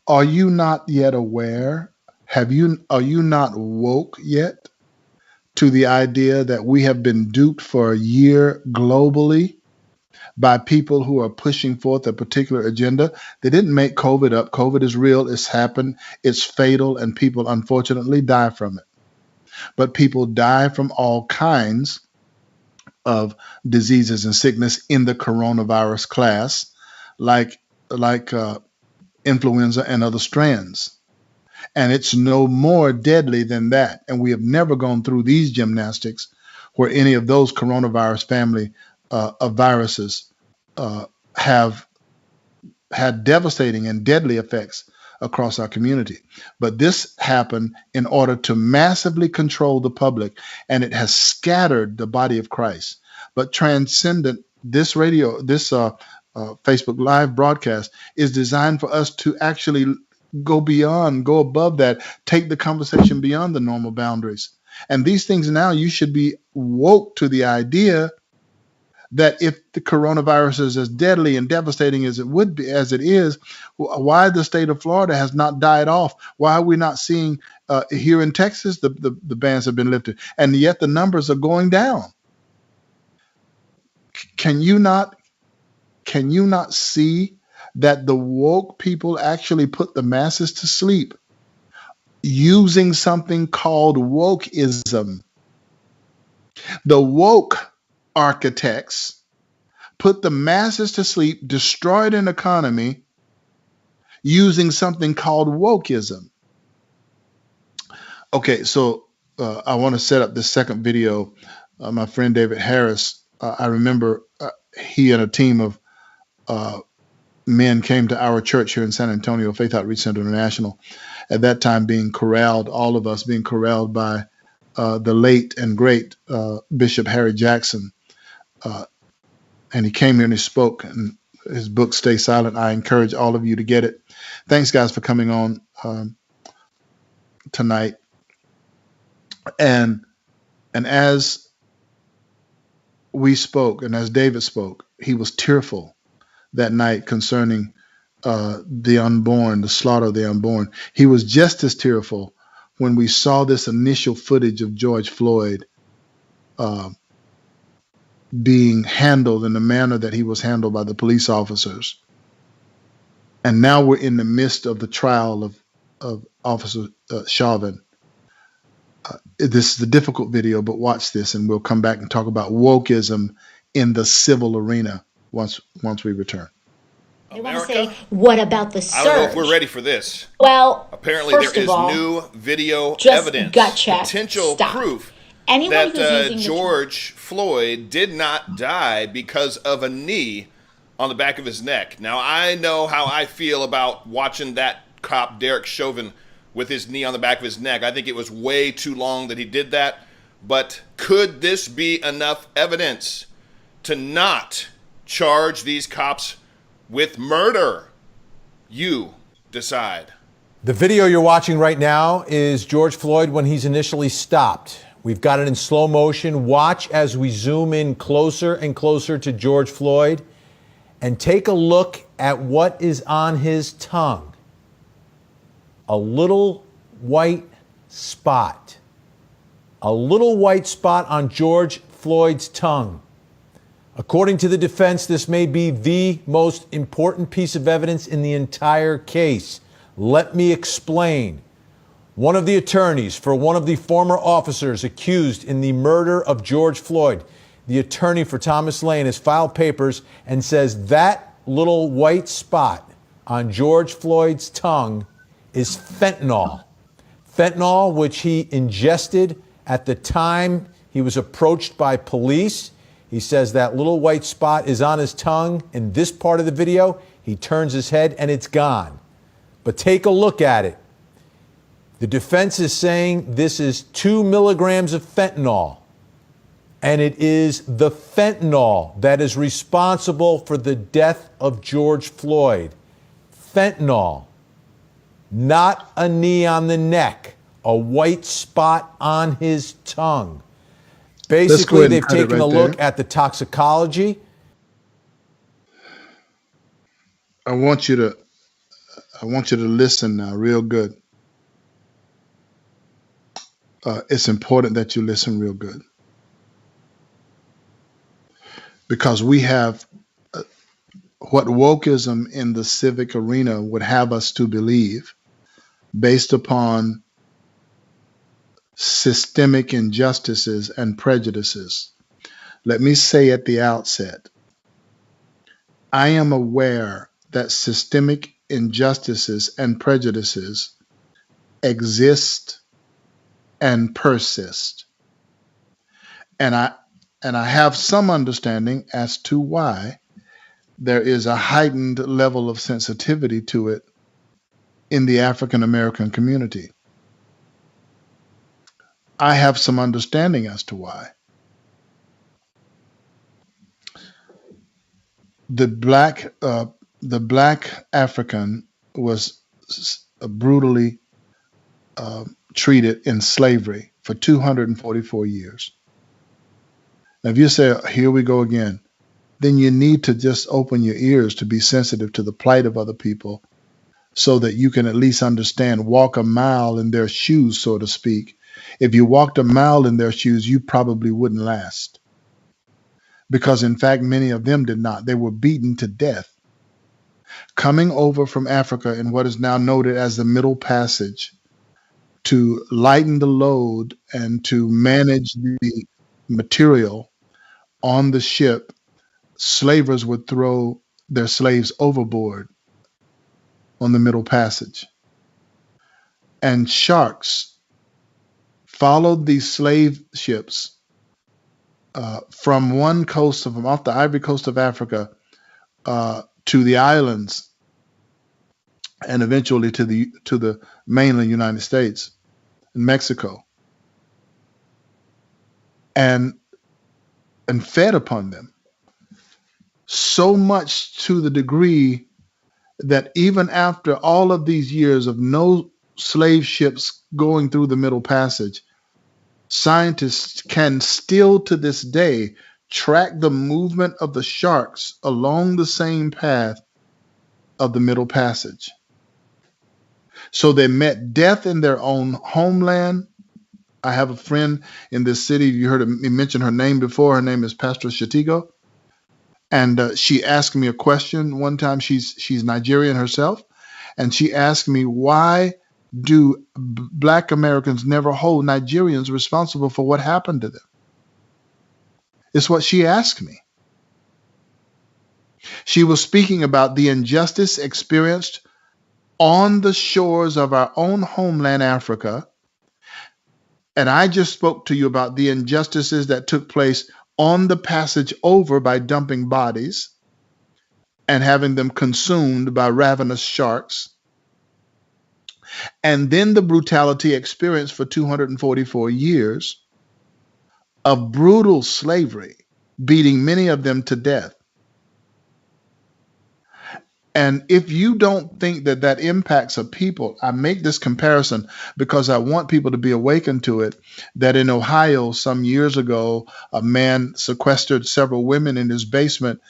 Are you not yet aware? Are you not woke yet to the idea that we have been duped for a year globally by people who are pushing forth a particular agenda? They didn't make COVID up. COVID is real. It's happened. It's fatal, and people unfortunately die from it. But people die from all kinds of diseases and sickness in the coronavirus class, like influenza and other strands. And it's no more deadly than that. And we have never gone through these gymnastics where any of those coronavirus family of viruses have had devastating and deadly effects across our community. But this happened in order to massively control the public, and it has scattered the body of Christ. But Transcendent, this Facebook Live broadcast is designed for us to actually go above that, take the conversation beyond the normal boundaries. And these things now, you should be woke to the idea that if the coronavirus is as deadly and devastating as it is, why the state of Florida has not died off? Why are we not seeing here in Texas the bans have been lifted, and yet the numbers are going down? Can you not see that the woke people actually put the masses to sleep using something called wokeism? The woke architects put the masses to sleep, destroyed an economy using something called wokeism. Okay, so I want to set up this second video. My friend David Harris, I remember he and a team of men came to our church here in San Antonio, Faith Outreach Center International, at that time all of us being corralled by the late and great Bishop Harry Jackson. And he came here and he spoke, and his book, Stay Silent. I encourage all of you to get it. Thanks, guys, for coming on tonight. And as we spoke, and as David spoke, he was tearful that night concerning the unborn, the slaughter of the unborn. He was just as tearful when we saw this initial footage of George Floyd being handled in the manner that he was handled by the police officers. And now we're in the midst of the trial of Officer Chauvin. This is a difficult video, but watch this, and we'll come back and talk about wokeism in the civil arena once we return. They want to say, what about the surge? I don't know if we're ready for this. Well, apparently there is new video evidence, potential proof that George Floyd did not die because of a knee on the back of his neck. Now, I know how I feel about watching that cop, Derek Chauvin, with his knee on the back of his neck. I think it was way too long that he did that. But could this be enough evidence to not charge these cops with murder? You decide. The video you're watching right now is George Floyd when he's initially stopped. We've got it in slow motion. Watch as we zoom in closer and closer to George Floyd and take a look at what is on his tongue. A little white spot. A little white spot on George Floyd's tongue. According to the defense, this may be the most important piece of evidence in the entire case. Let me explain. One of the attorneys for one of the former officers accused in the murder of George Floyd, the attorney for Thomas Lane, has filed papers and says that little white spot on George Floyd's tongue is fentanyl. Fentanyl, which he ingested at the time he was approached by police. He says that little white spot is on his tongue. In this part of the video, he turns his head and it's gone. But take a look at it. The defense is saying this is 2 milligrams of fentanyl. And it is the fentanyl that is responsible for the death of George Floyd. Fentanyl. Not a knee on the neck. A white spot on his tongue. Basically, they've taken a look at the toxicology. I want you to listen now real good. It's important that you listen real good. Because we have what wokeism in the civic arena would have us to believe, based upon systemic injustices and prejudices. Let me say at the outset, I am aware that systemic injustices and prejudices exist and persist. And I have some understanding as to why there is a heightened level of sensitivity to it in the African American community. I have some understanding as to why. The black African was brutally treated in slavery for 244 years. Now, if you say, here we go again, then you need to just open your ears to be sensitive to the plight of other people so that you can at least understand, walk a mile in their shoes, so to speak. If you walked a mile in their shoes, you probably wouldn't last. Because in fact, many of them did not. They were beaten to death. Coming over from Africa in what is now noted as the Middle Passage to lighten the load and to manage the material on the ship, slavers would throw their slaves overboard on the Middle Passage. And sharks followed these slave ships from one coast of off the Ivory Coast of Africa to the islands, and eventually to the mainland United States and Mexico, and fed upon them, so much to the degree that even after all of these years of no slave ships going through the Middle Passage, scientists can still to this day track the movement of the sharks along the same path of the Middle Passage. So they met death in their own homeland. I have a friend in this city. You heard me mention her name before. Her name is Pastor Shatigo. And she asked me a question one time. She's Nigerian herself. And she asked me, why do Black Americans never hold Nigerians responsible for what happened to them? It's what she asked me. She was speaking about the injustice experienced on the shores of our own homeland, Africa. And I just spoke to you about the injustices that took place on the passage over by dumping bodies and having them consumed by ravenous sharks. And then the brutality experienced for 244 years of brutal slavery, beating many of them to death. And if you don't think that that impacts a people, I make this comparison because I want people to be awakened to it, that in Ohio some years ago, a man sequestered several women in his basement.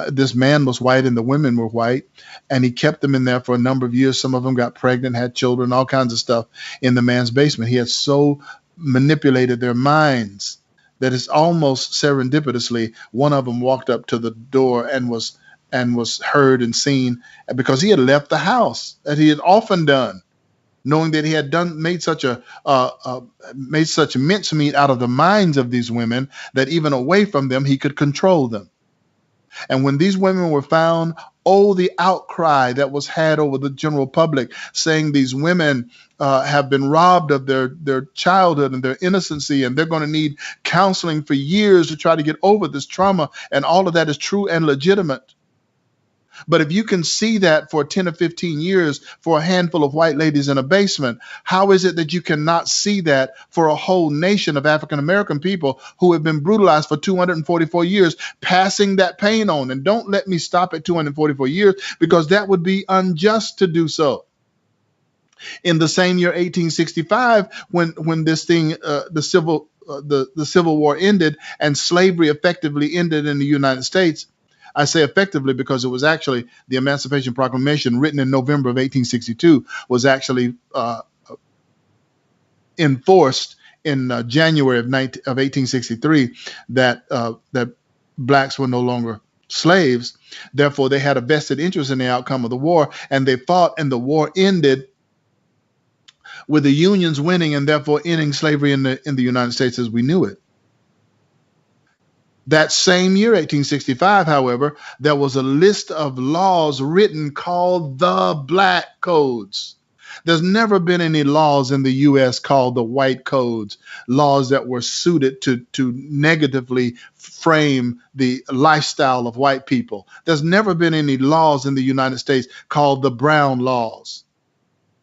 This man was white and the women were white, and he kept them in there for a number of years. Some of them got pregnant, had children, all kinds of stuff in the man's basement. He had so manipulated their minds that it's almost serendipitously one of them walked up to the door and was heard and seen, because he had left the house that he had often done, knowing that he had made such mincemeat out of the minds of these women that even away from them he could control them. And when these women were found, oh, the outcry that was had over the general public, saying these women have been robbed of their childhood and their innocency, and they're going to need counseling for years to try to get over this trauma. And all of that is true and legitimate. But if you can see that for 10 or 15 years for a handful of white ladies in a basement, how is it that you cannot see that for a whole nation of African American people who have been brutalized for 244 years, passing that pain on? And don't let me stop at 244 years, because that would be unjust to do so. In the same year, 1865, when this thing, the Civil War ended and slavery effectively ended in the United States. I say effectively because it was actually the Emancipation Proclamation, written in November of 1862, was actually enforced in January of 1863, that blacks were no longer slaves. Therefore, they had a vested interest in the outcome of the war, and they fought, and the war ended with the Unions winning, and therefore ending slavery in the United States as we knew it. That same year, 1865, however, there was a list of laws written called the Black Codes. There's never been any laws in the U.S. called the White Codes, laws that were suited to negatively frame the lifestyle of white people. There's never been any laws in the United States called the Brown Laws,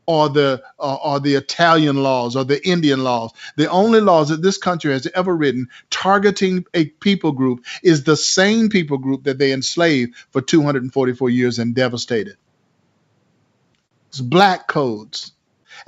or the Italian laws, or the Indian laws. The only laws that this country has ever written targeting a people group is the same people group that they enslaved for 244 years and devastated. It's Black Codes.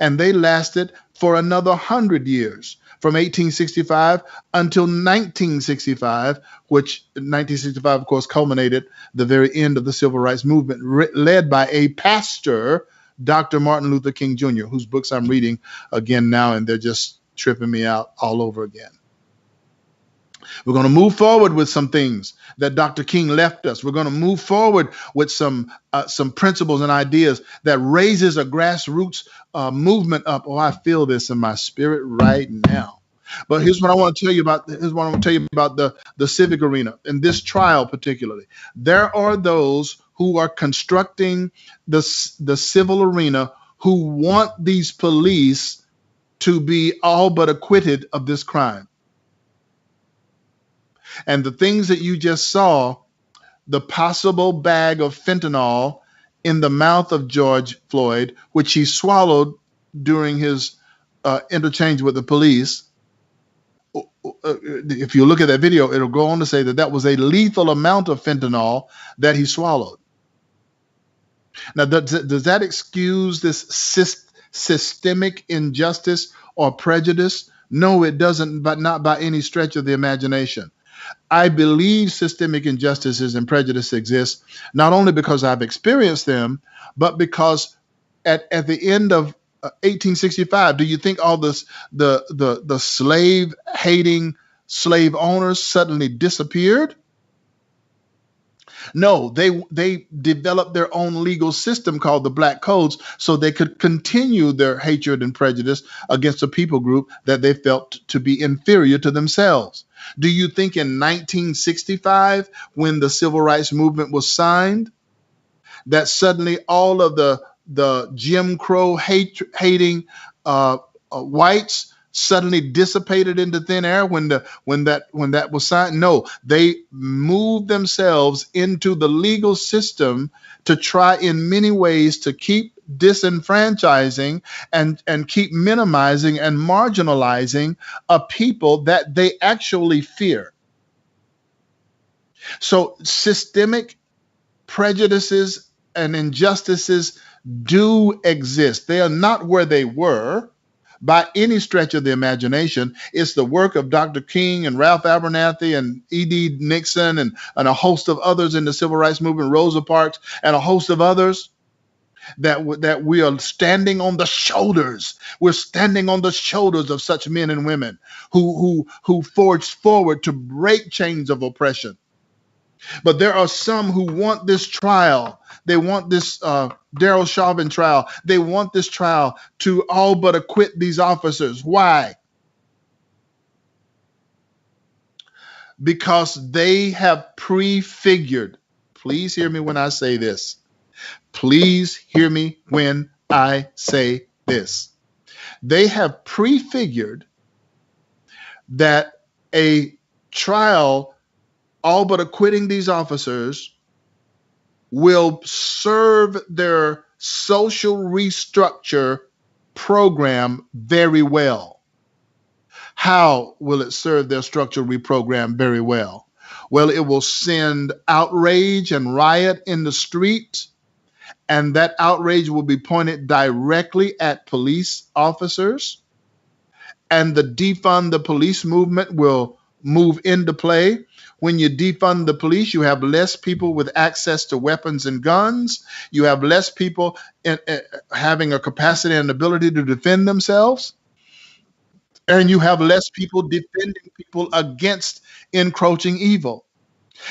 And they lasted for another 100 years, from 1865 until 1965, which 1965, of course, culminated the very end of the Civil Rights Movement, led by a pastor, Dr. Martin Luther King Jr., whose books I'm reading again now, and they're just tripping me out all over again. We're going to move forward with some things that Dr. King left us. We're going to move forward with some principles and ideas that raises a grassroots movement up. Oh, I feel this in my spirit right now. But here's what I want to tell you about. The civic arena, in this trial particularly. There are those who are constructing the civil arena who want these police to be all but acquitted of this crime. And the things that you just saw, the possible bag of fentanyl in the mouth of George Floyd, which he swallowed during his interchange with the police. If you look at that video, it'll go on to say that that was a lethal amount of fentanyl that he swallowed. Now, does that excuse this systemic injustice or prejudice? No, it doesn't, but not by any stretch of the imagination. I believe systemic injustices and prejudice exist, not only because I've experienced them, but because at the end of 1865, do you think all this the slave-hating slave owners suddenly disappeared? No, they developed their own legal system called the Black Codes so they could continue their hatred and prejudice against a people group that they felt to be inferior to themselves. Do you think in 1965, when the Civil Rights Movement was signed, that suddenly all of the Jim Crow hating whites suddenly dissipated into thin air when that was signed? No, they moved themselves into the legal system to try in many ways to keep disenfranchising and keep minimizing and marginalizing a people that they actually fear. So systemic prejudices and injustices do exist. They are not where they were by any stretch of the imagination. It's the work of Dr. King and Ralph Abernathy and E.D. Nixon and a host of others in the civil rights movement, Rosa Parks, and a host of others that we are standing on the shoulders. We're standing on the shoulders of such men and women who forged forward to break chains of oppression. But there are some who want this trial. They want this Daryl Chauvin trial. They want this trial to all but acquit these officers. Why? Because they have prefigured. Please hear me when I say this. Please hear me when I say this. They have prefigured that a trial all but acquitting these officers will serve their social restructure program very well. How will it serve their structural reprogram very well? Well, it will send outrage and riot in the street, and that outrage will be pointed directly at police officers, and the defund the police movement will move into play. When you defund the police, you have less people with access to weapons and guns. You have less people having a capacity and ability to defend themselves. And you have less people defending people against encroaching evil.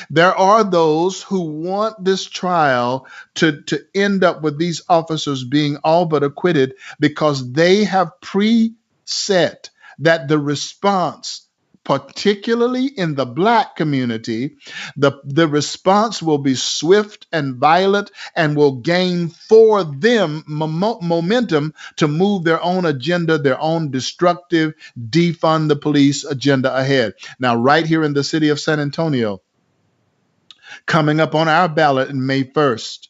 There are those who want this trial to end up with these officers being all but acquitted because they have preset that the response, particularly in the Black community, the response will be swift and violent and will gain for them momentum to move their own agenda, their own destructive, defund the police agenda ahead. Now, right here in the city of San Antonio, coming up on our ballot in May 1st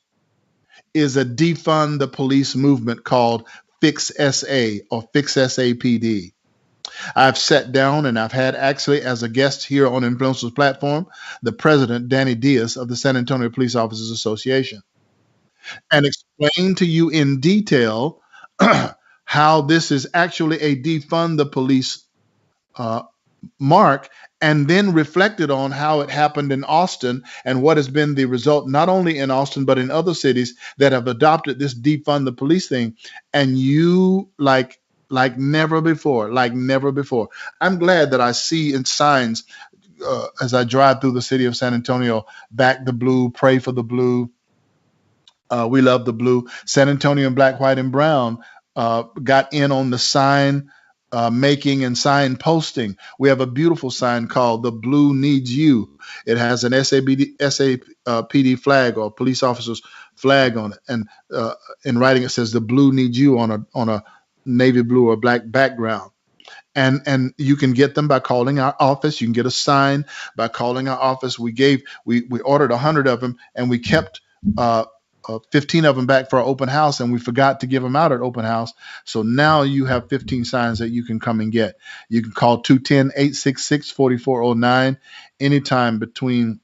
is a defund the police movement called Fix SA or Fix SAPD. I've sat down and I've had actually as a guest here on Influencers Platform, the president, Danny Diaz of the San Antonio Police Officers Association, and explained to you in detail how this is actually a defund the police mark, and then reflected on how it happened in Austin and what has been the result, not only in Austin, but in other cities that have adopted this defund the police thing. And you like never before. I'm glad that I see in signs as I drive through the city of San Antonio, back the blue, pray for the blue. We love the blue. San Antonio and Black, White, and Brown got in on the sign making and sign posting. We have a beautiful sign called "The Blue Needs You." It has an SAPD flag or police officer's flag on it, and in writing it says "The Blue Needs You" on a navy blue or black background. And you can get them by calling our office. You can get a sign by calling our office. We ordered 100 of them, and we kept 15 of them back for our open house, and we forgot to give them out at open house. So now you have 15 signs that you can come and get. You can call 210-866-4409 anytime between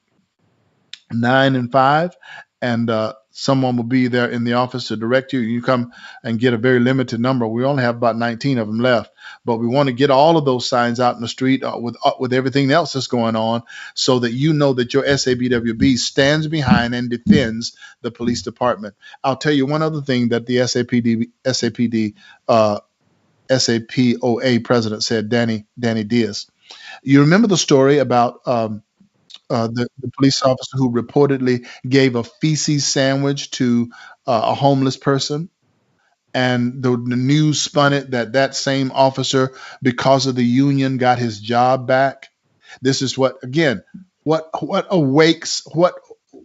9 and 5, and someone will be there in the office to direct you. You come and get a very limited number. We only have about 19 of them left, but we want to get all of those signs out in the street with everything else that's going on, so that you know that your SAPWB stands behind and defends the police department. I'll tell you one other thing that the SAPOA president said, Danny Diaz. You remember the story about the police officer who reportedly gave a feces sandwich to a homeless person, and the news spun it that same officer, because of the union, got his job back. This is what awakes.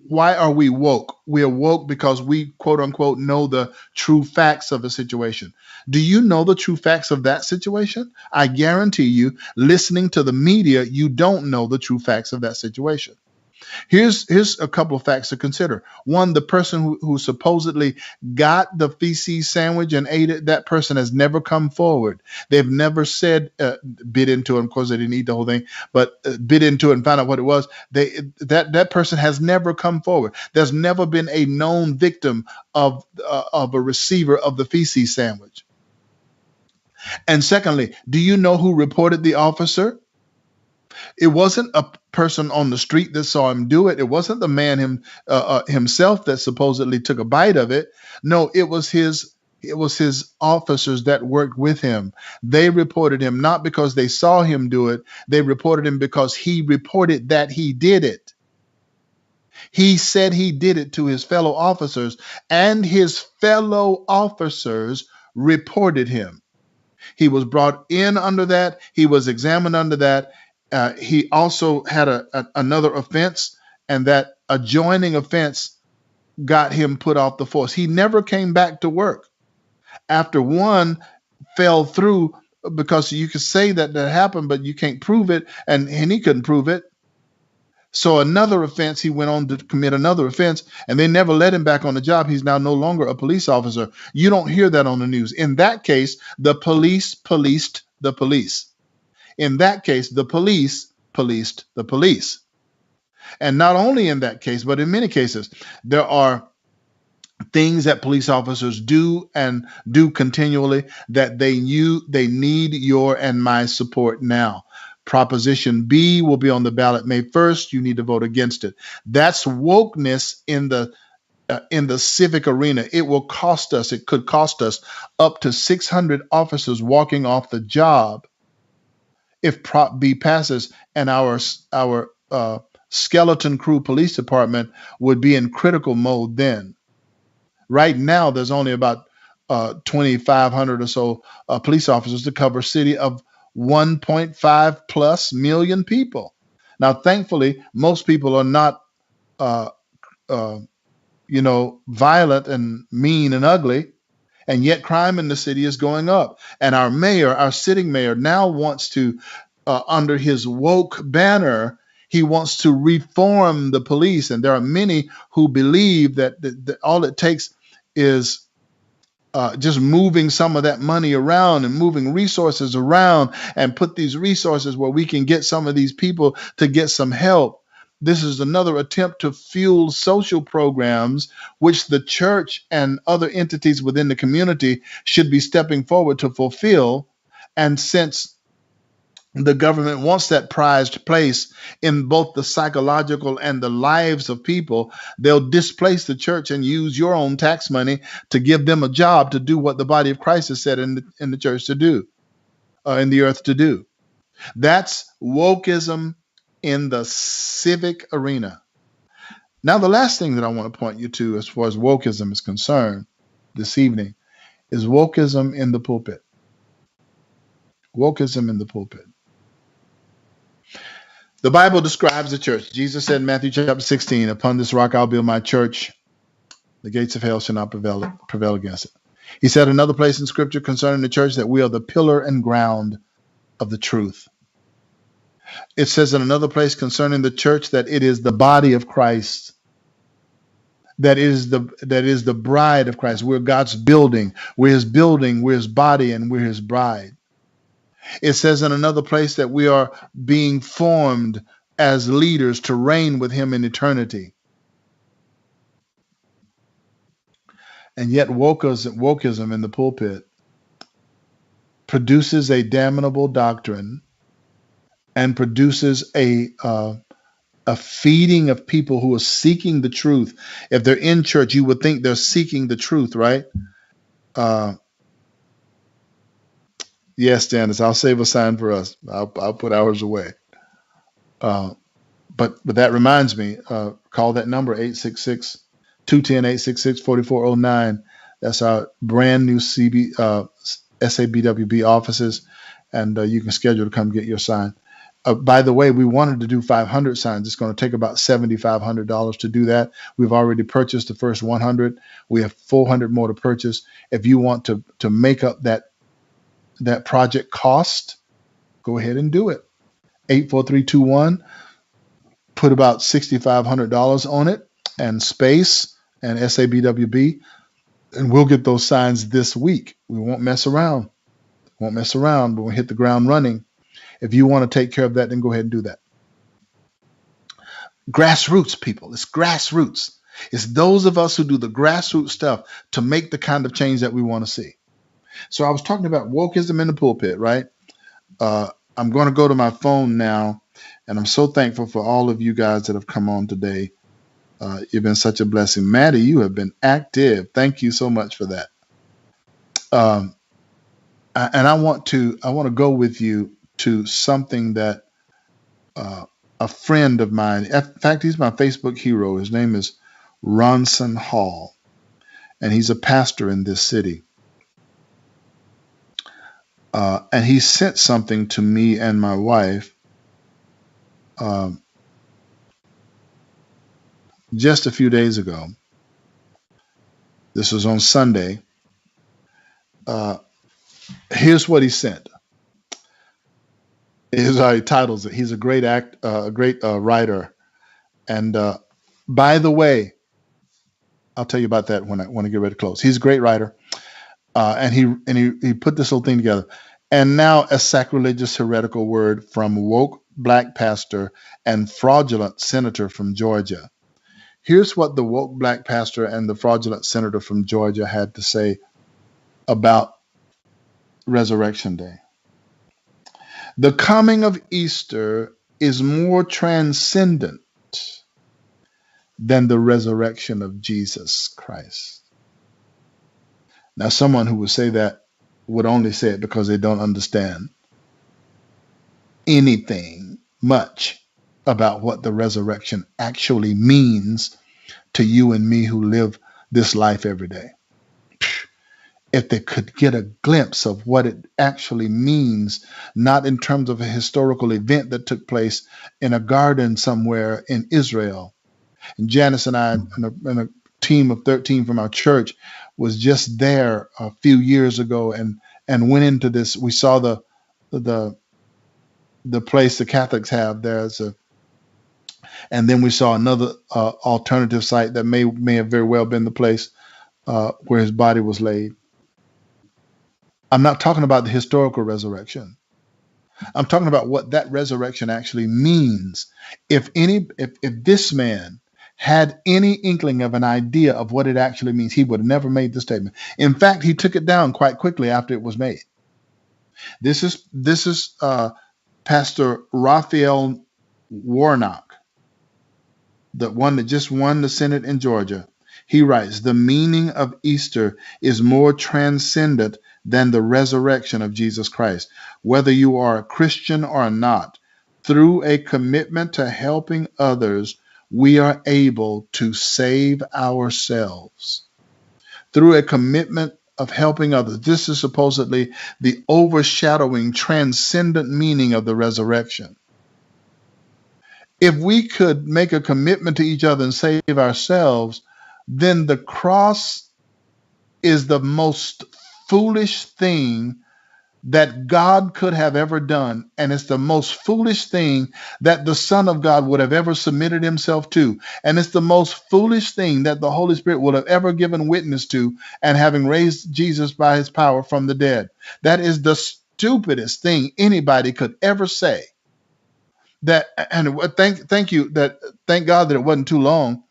Why are we woke? We are woke because we, quote unquote, know the true facts of a situation. Do you know the true facts of that situation? I guarantee you, listening to the media, you don't know the true facts of that situation. Here's a couple of facts to consider. One, the person who supposedly got the feces sandwich and ate it, that person has never come forward. They've never said, bit into it. Of course, they didn't eat the whole thing, but bit into it and found out what it was. That person has never come forward. There's never been a known victim of a receiver of the feces sandwich. And secondly, do you know who reported the officer? It wasn't a person on the street that saw him do it. It wasn't the man himself that supposedly took a bite of it. No, it was his officers that worked with him. They reported him not because they saw him do it. They reported him because he reported that he did it. He said he did it to his fellow officers, and his fellow officers reported him. He was brought in under that. He was examined under that. He also had another offense, and that adjoining offense got him put off the force. He never came back to work after one fell through, because you could say that happened, but you can't prove it, and he couldn't prove it. So another offense, he went on to commit another offense, and they never let him back on the job. He's now no longer a police officer. You don't hear that on the news. In that case, the police policed the police. In that case, the police policed the police. And not only in that case, but in many cases, there are things that police officers do and do continually that they need your and my support now. Proposition B will be on the ballot May 1st. You need to vote against it. That's wokeness in the civic arena. It will cost us. It could cost us up to 600 officers walking off the job if Prop B passes, and our skeleton crew police department would be in critical mode then. Right now, there's only about 2,500 or so police officers to cover a city of 1.5 plus million people. Now, thankfully, most people are not, violent and mean and ugly, and yet crime in the city is going up. And our sitting mayor, now wants to, under his woke banner, he wants to reform the police. And there are many who believe that all it takes is just moving some of that money around and moving resources around and put these resources where we can get some of these people to get some help. This is another attempt to fuel social programs, which the church and other entities within the community should be stepping forward to fulfill. And since the government wants that prized place in both the psychological and the lives of people, they'll displace the church and use your own tax money to give them a job to do what the body of Christ has said in the church to do, in the earth to do. That's wokeism in the civic arena. Now, the last thing that I want to point you to as far as wokeism is concerned this evening is wokeism in the pulpit. Wokeism in the pulpit. The Bible describes the church. Jesus said in Matthew chapter 16, "Upon this rock I'll build my church. The gates of hell shall not prevail against it." He said another place in scripture concerning the church that we are the pillar and ground of the truth. It says in another place concerning the church that it is the body of Christ. That is the bride of Christ. We're God's building. We're his building, we're his body, and we're his bride. It says in another place that we are being formed as leaders to reign with him in eternity. And yet wokeism in the pulpit produces a damnable doctrine and produces a feeding of people who are seeking the truth. If they're in church, you would think they're seeking the truth, right? Yes, Janice, I'll save a sign for us. I'll put ours away. But that reminds me, call that number 866-210-866-4409. That's our brand new SABWB offices, and you can schedule to come get your sign. By the way, we wanted to do 500 signs. It's going to take about $7,500 to do that. We've already purchased the first 100. We have 400 more to purchase. If you want to make up that project cost, go ahead and do it. 84321. put about $6,500 on it, and space and SABWB, and we'll get those signs this week. We won't mess around. But we'll hit the ground running. If you want to take care of that, then go ahead and do that. Grassroots, people. It's grassroots. It's those of us who do the grassroots stuff to make the kind of change that we want to see. So I was talking about wokeism in the pulpit, right? I'm going to go to my phone now, and I'm so thankful for all of you guys that have come on today. You've been such a blessing. Maddie, you have been active. Thank you so much for that. And I want to go with you to something that a friend of mine, in fact, he's my Facebook hero. His name is Ronson Hall, and he's a pastor in this city. And he sent something to me and my wife just a few days ago. This was on Sunday. Here's what he sent. Here's how he titles it. He's a great writer. And by the way, I'll tell you about that when I get ready to close. He's a great writer. And he put this whole thing together. And now a sacrilegious heretical word from woke black pastor and fraudulent senator from Georgia. Here's what the woke black pastor and the fraudulent senator from Georgia had to say about Resurrection Day. The coming of Easter is more transcendent than the resurrection of Jesus Christ. Now, someone who would say that would only say it because they don't understand anything much about what the resurrection actually means to you and me who live this life every day. If they could get a glimpse of what it actually means, not in terms of a historical event that took place in a garden somewhere in Israel. And Janice and I and a team of 13 from our church was just there a few years ago and went into this. We saw the place the Catholics have there. And then we saw another alternative site that may have very well been the place where his body was laid. I'm not talking about the historical resurrection. I'm talking about what that resurrection actually means. If this man had any inkling of an idea of what it actually means, he would have never made the statement. In fact, he took it down quite quickly after it was made. This is Pastor Raphael Warnock, the one that just won the Senate in Georgia. He writes, the meaning of Easter is more transcendent than the resurrection of Jesus Christ. Whether you are a Christian or not, through a commitment to helping others, we are able to save ourselves. Through a commitment of helping others. This is supposedly the overshadowing, transcendent meaning of the resurrection. If we could make a commitment to each other and save ourselves, then the cross is the most foolish thing that God could have ever done. And it's the most foolish thing that the Son of God would have ever submitted himself to. And it's the most foolish thing that the Holy Spirit would have ever given witness to, and having raised Jesus by his power from the dead. That is the stupidest thing anybody could ever say. Thank God that it wasn't too long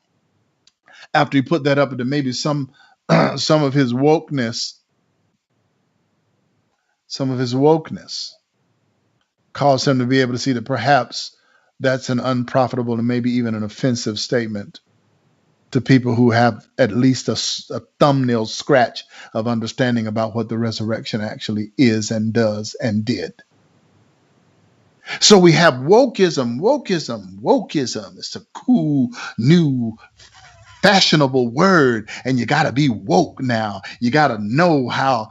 after he put that up into maybe some of his wokeness. Some of his wokeness caused him to be able to see that perhaps that's an unprofitable and maybe even an offensive statement to people who have at least a thumbnail scratch of understanding about what the resurrection actually is and does and did. So we have wokeism. It's a cool, new, fashionable word, and you got to be woke now. You got to know how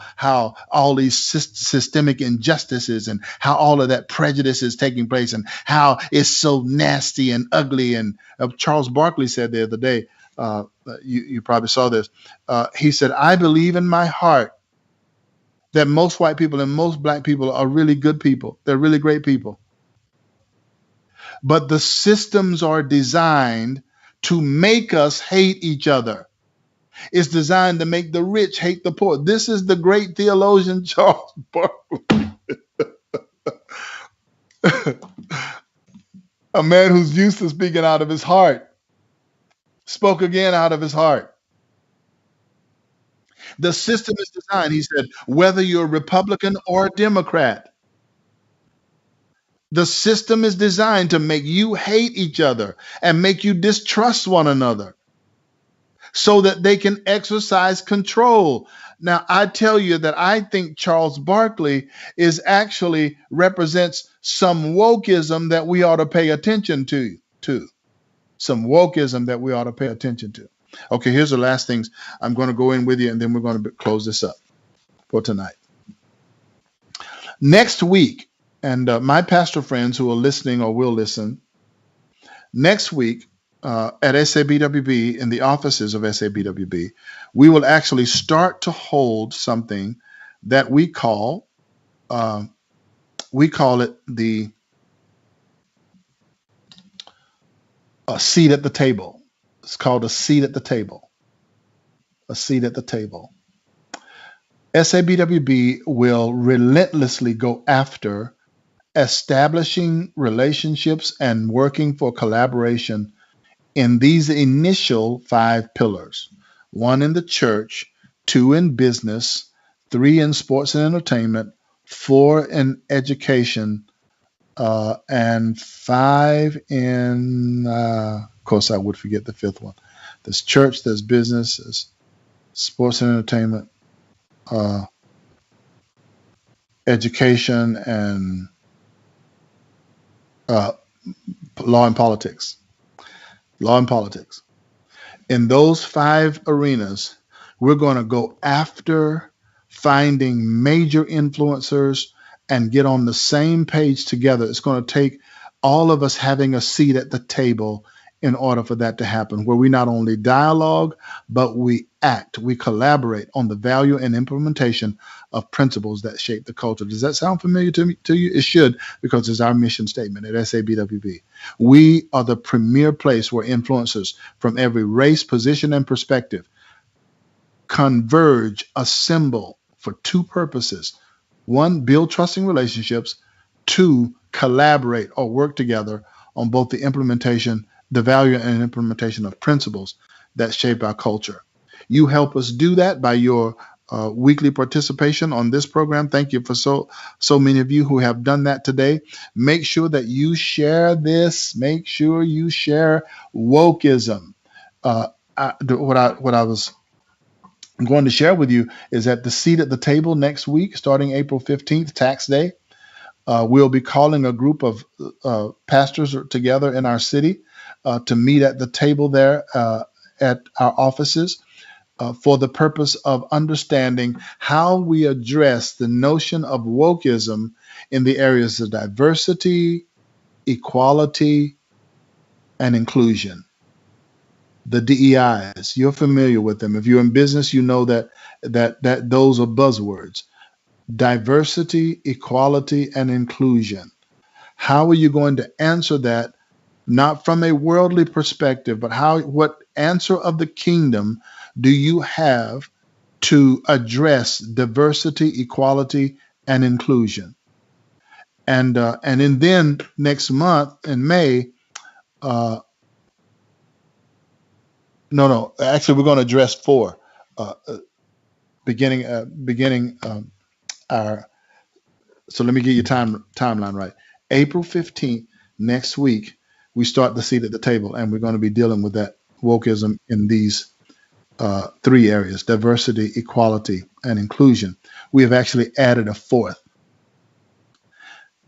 all these systemic injustices and how all of that prejudice is taking place and how it's so nasty and ugly. And Charles Barkley said the other day, you probably saw this. He said, I believe in my heart that most white people and most black people are really good people. They're really great people. but the systems are designed to make us hate each other. It's designed to make the rich hate the poor. This is the great theologian Charles Barkley, a man who's used to speaking out of his heart, spoke again out of his heart. The system is designed, he said, whether you're a Republican or a Democrat, the system is designed to make you hate each other and make you distrust one another so that they can exercise control. Now, I tell you that I think Charles Barkley is actually represents some wokeism that we ought to pay attention to. Some wokeism that we ought to pay attention to. Okay, here's the last things I'm going to go in with you, and then we're going to close this up for tonight. Next week, and my pastor friends who are listening or will listen, next week at SABWB, in the offices of SABWB, we will actually start to hold something that we call it the seat at the table. It's called a seat at the table. A seat at the table. SABWB will relentlessly go after establishing relationships and working for collaboration in these initial 5 pillars. 1 in the church, 2 in business, 3 in sports and entertainment, 4 in education, and 5 in, of course, I would forget the 5th one. There's church, there's business, there's sports and entertainment, education, and law and politics. Law and politics. In those 5 arenas, we're going to go after finding major influencers and get on the same page together. It's going to take all of us having a seat at the table in order for that to happen, where we not only dialogue, but we act, we collaborate on the value and implementation of principles that shape the culture. Does that sound familiar to you? It should, because it's our mission statement at SABWB. We are the premier place where influencers from every race, position, and perspective converge, assemble for 2 purposes. 1, build trusting relationships. 2, collaborate or work together on both the implementation, the value and implementation of principles that shape our culture. You help us do that by your weekly participation on this program. Thank you for so many of you who have done that today. Make sure that you share this. Make sure you share Wokeism. What I was going to share with you is at the seat at the table next week, starting April 15th, tax day. We'll be calling a group of pastors together in our city to meet at the table there at our offices for the purpose of understanding how we address the notion of wokeism in the areas of diversity, equality, and inclusion. The DEIs, you're familiar with them. If you're in business, you know that those are buzzwords. Diversity, equality, and inclusion. How are you going to answer that, not from a worldly perspective, but what answer of the kingdom do you have to address diversity, equality, and inclusion? And then next month in May, actually we're going to address 4, beginning our. So let me get your timeline right. April 15th, next week, we start the seat at the table, and we're going to be dealing with that wokeism in these 3 areas: diversity, equality, and inclusion. We have actually added a 4th: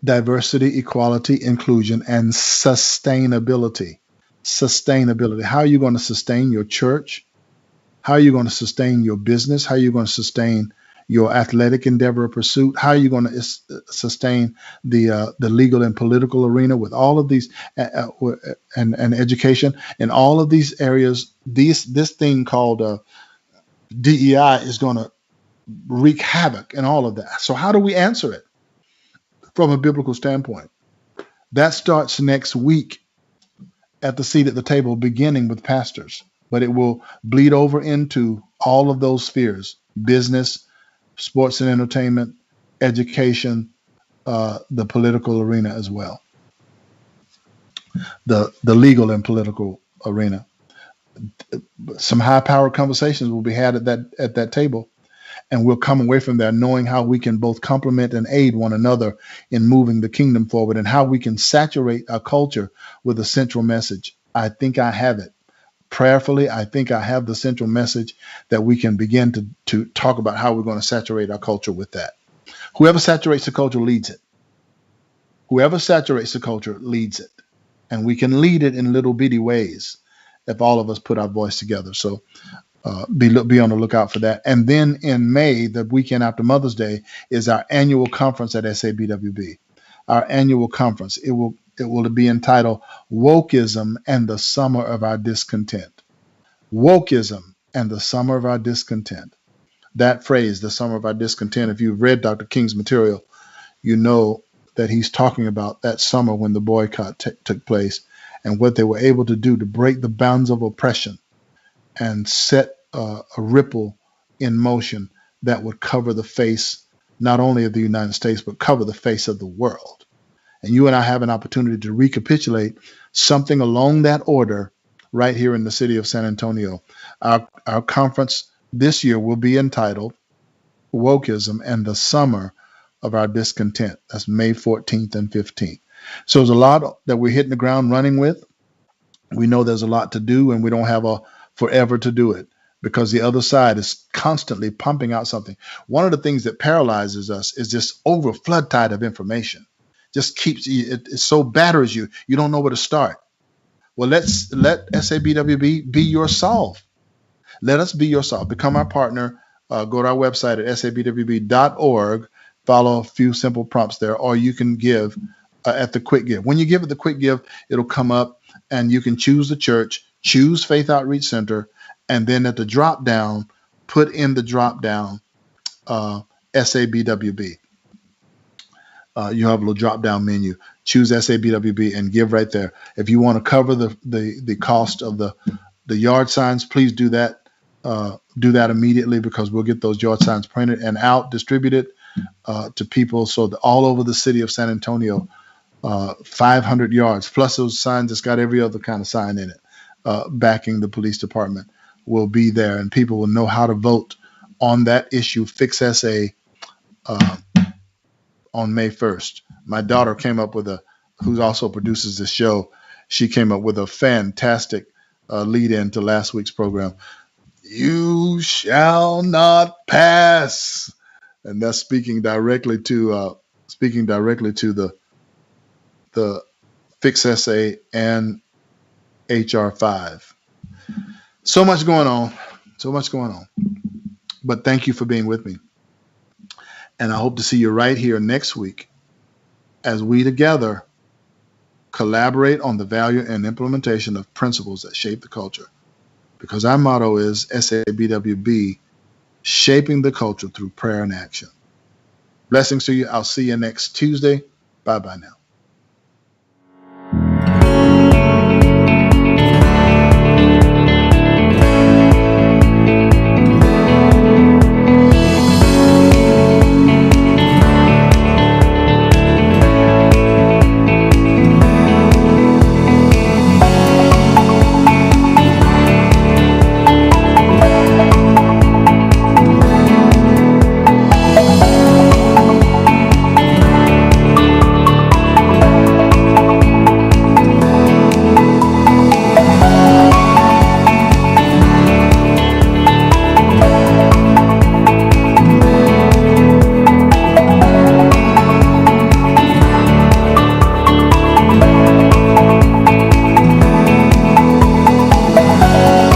diversity, equality, inclusion, and sustainability. Sustainability. How are you going to sustain your church? How are you going to sustain your business? How are you going to sustain your athletic endeavor or pursuit? How are you going to sustain the legal and political arena with all of these and education in all of these areas? This thing called DEI is going to wreak havoc in all of that. So how do we answer it from a biblical standpoint? That starts next week at the seat at the table, beginning with pastors, but it will bleed over into all of those spheres: business, sports and entertainment, education, the political arena as well, the legal and political arena. Some high-powered conversations will be had at that table, and we'll come away from there knowing how we can both complement and aid one another in moving the kingdom forward, and how we can saturate our culture with a central message. I think I have it. Prayerfully, I think I have the central message that we can begin to talk about how we're going to saturate our culture with that. Whoever saturates the culture leads it. Whoever saturates the culture leads it. And we can lead it in little bitty ways if all of us put our voice together. So be on the lookout for that. And then in May, the weekend after Mother's Day, is our annual conference at SABWB. Our annual conference. It will be entitled Wokeism and the Summer of Our Discontent. Wokeism and the Summer of Our Discontent. That phrase, the summer of our discontent, if you've read Dr. King's material, you know that he's talking about that summer when the boycott took place and what they were able to do to break the bounds of oppression and set a ripple in motion that would cover the face not only of the United States, but cover the face of the world. And you and I have an opportunity to recapitulate something along that order right here in the city of San Antonio. Our conference this year will be entitled Wokeism and the Summer of Our Discontent. That's May 14th and 15th. So there's a lot that we're hitting the ground running with. We know there's a lot to do, and we don't have a forever to do it because the other side is constantly pumping out something. One of the things that paralyzes us is this over flood tide of information. Just keeps it so batters you. You don't know where to start. Well, let SABWB be your solve. Let us be your solve. Become our partner. Go to our website at sabwb.org. Follow a few simple prompts there, or you can give at the quick give. When you give at the quick give, it'll come up and you can choose the church, choose Faith Outreach Center, and then at the drop down, put in the drop down SABWB. You have a little drop down menu. Choose SABWB and give right there. If you want to cover the cost of the yard signs, please do that. Do that immediately, because we'll get those yard signs printed and out, distributed to people. So that all over the city of San Antonio, 500 yards plus those signs that's got every other kind of sign in it, backing the police department, will be there, and people will know how to vote on that issue. Fix SA on May 1st. My daughter came up with who also produces this show. She came up with a fantastic lead in to last week's program. You shall not pass, and that's speaking directly to the Fix SA and HR 5. So much going on. But thank you for being with me, and I hope to see you right here next week as we together collaborate on the value and implementation of principles that shape the culture. Because our motto is SABWB, shaping the culture through prayer and action. Blessings to you. I'll see you next Tuesday. Bye-bye now.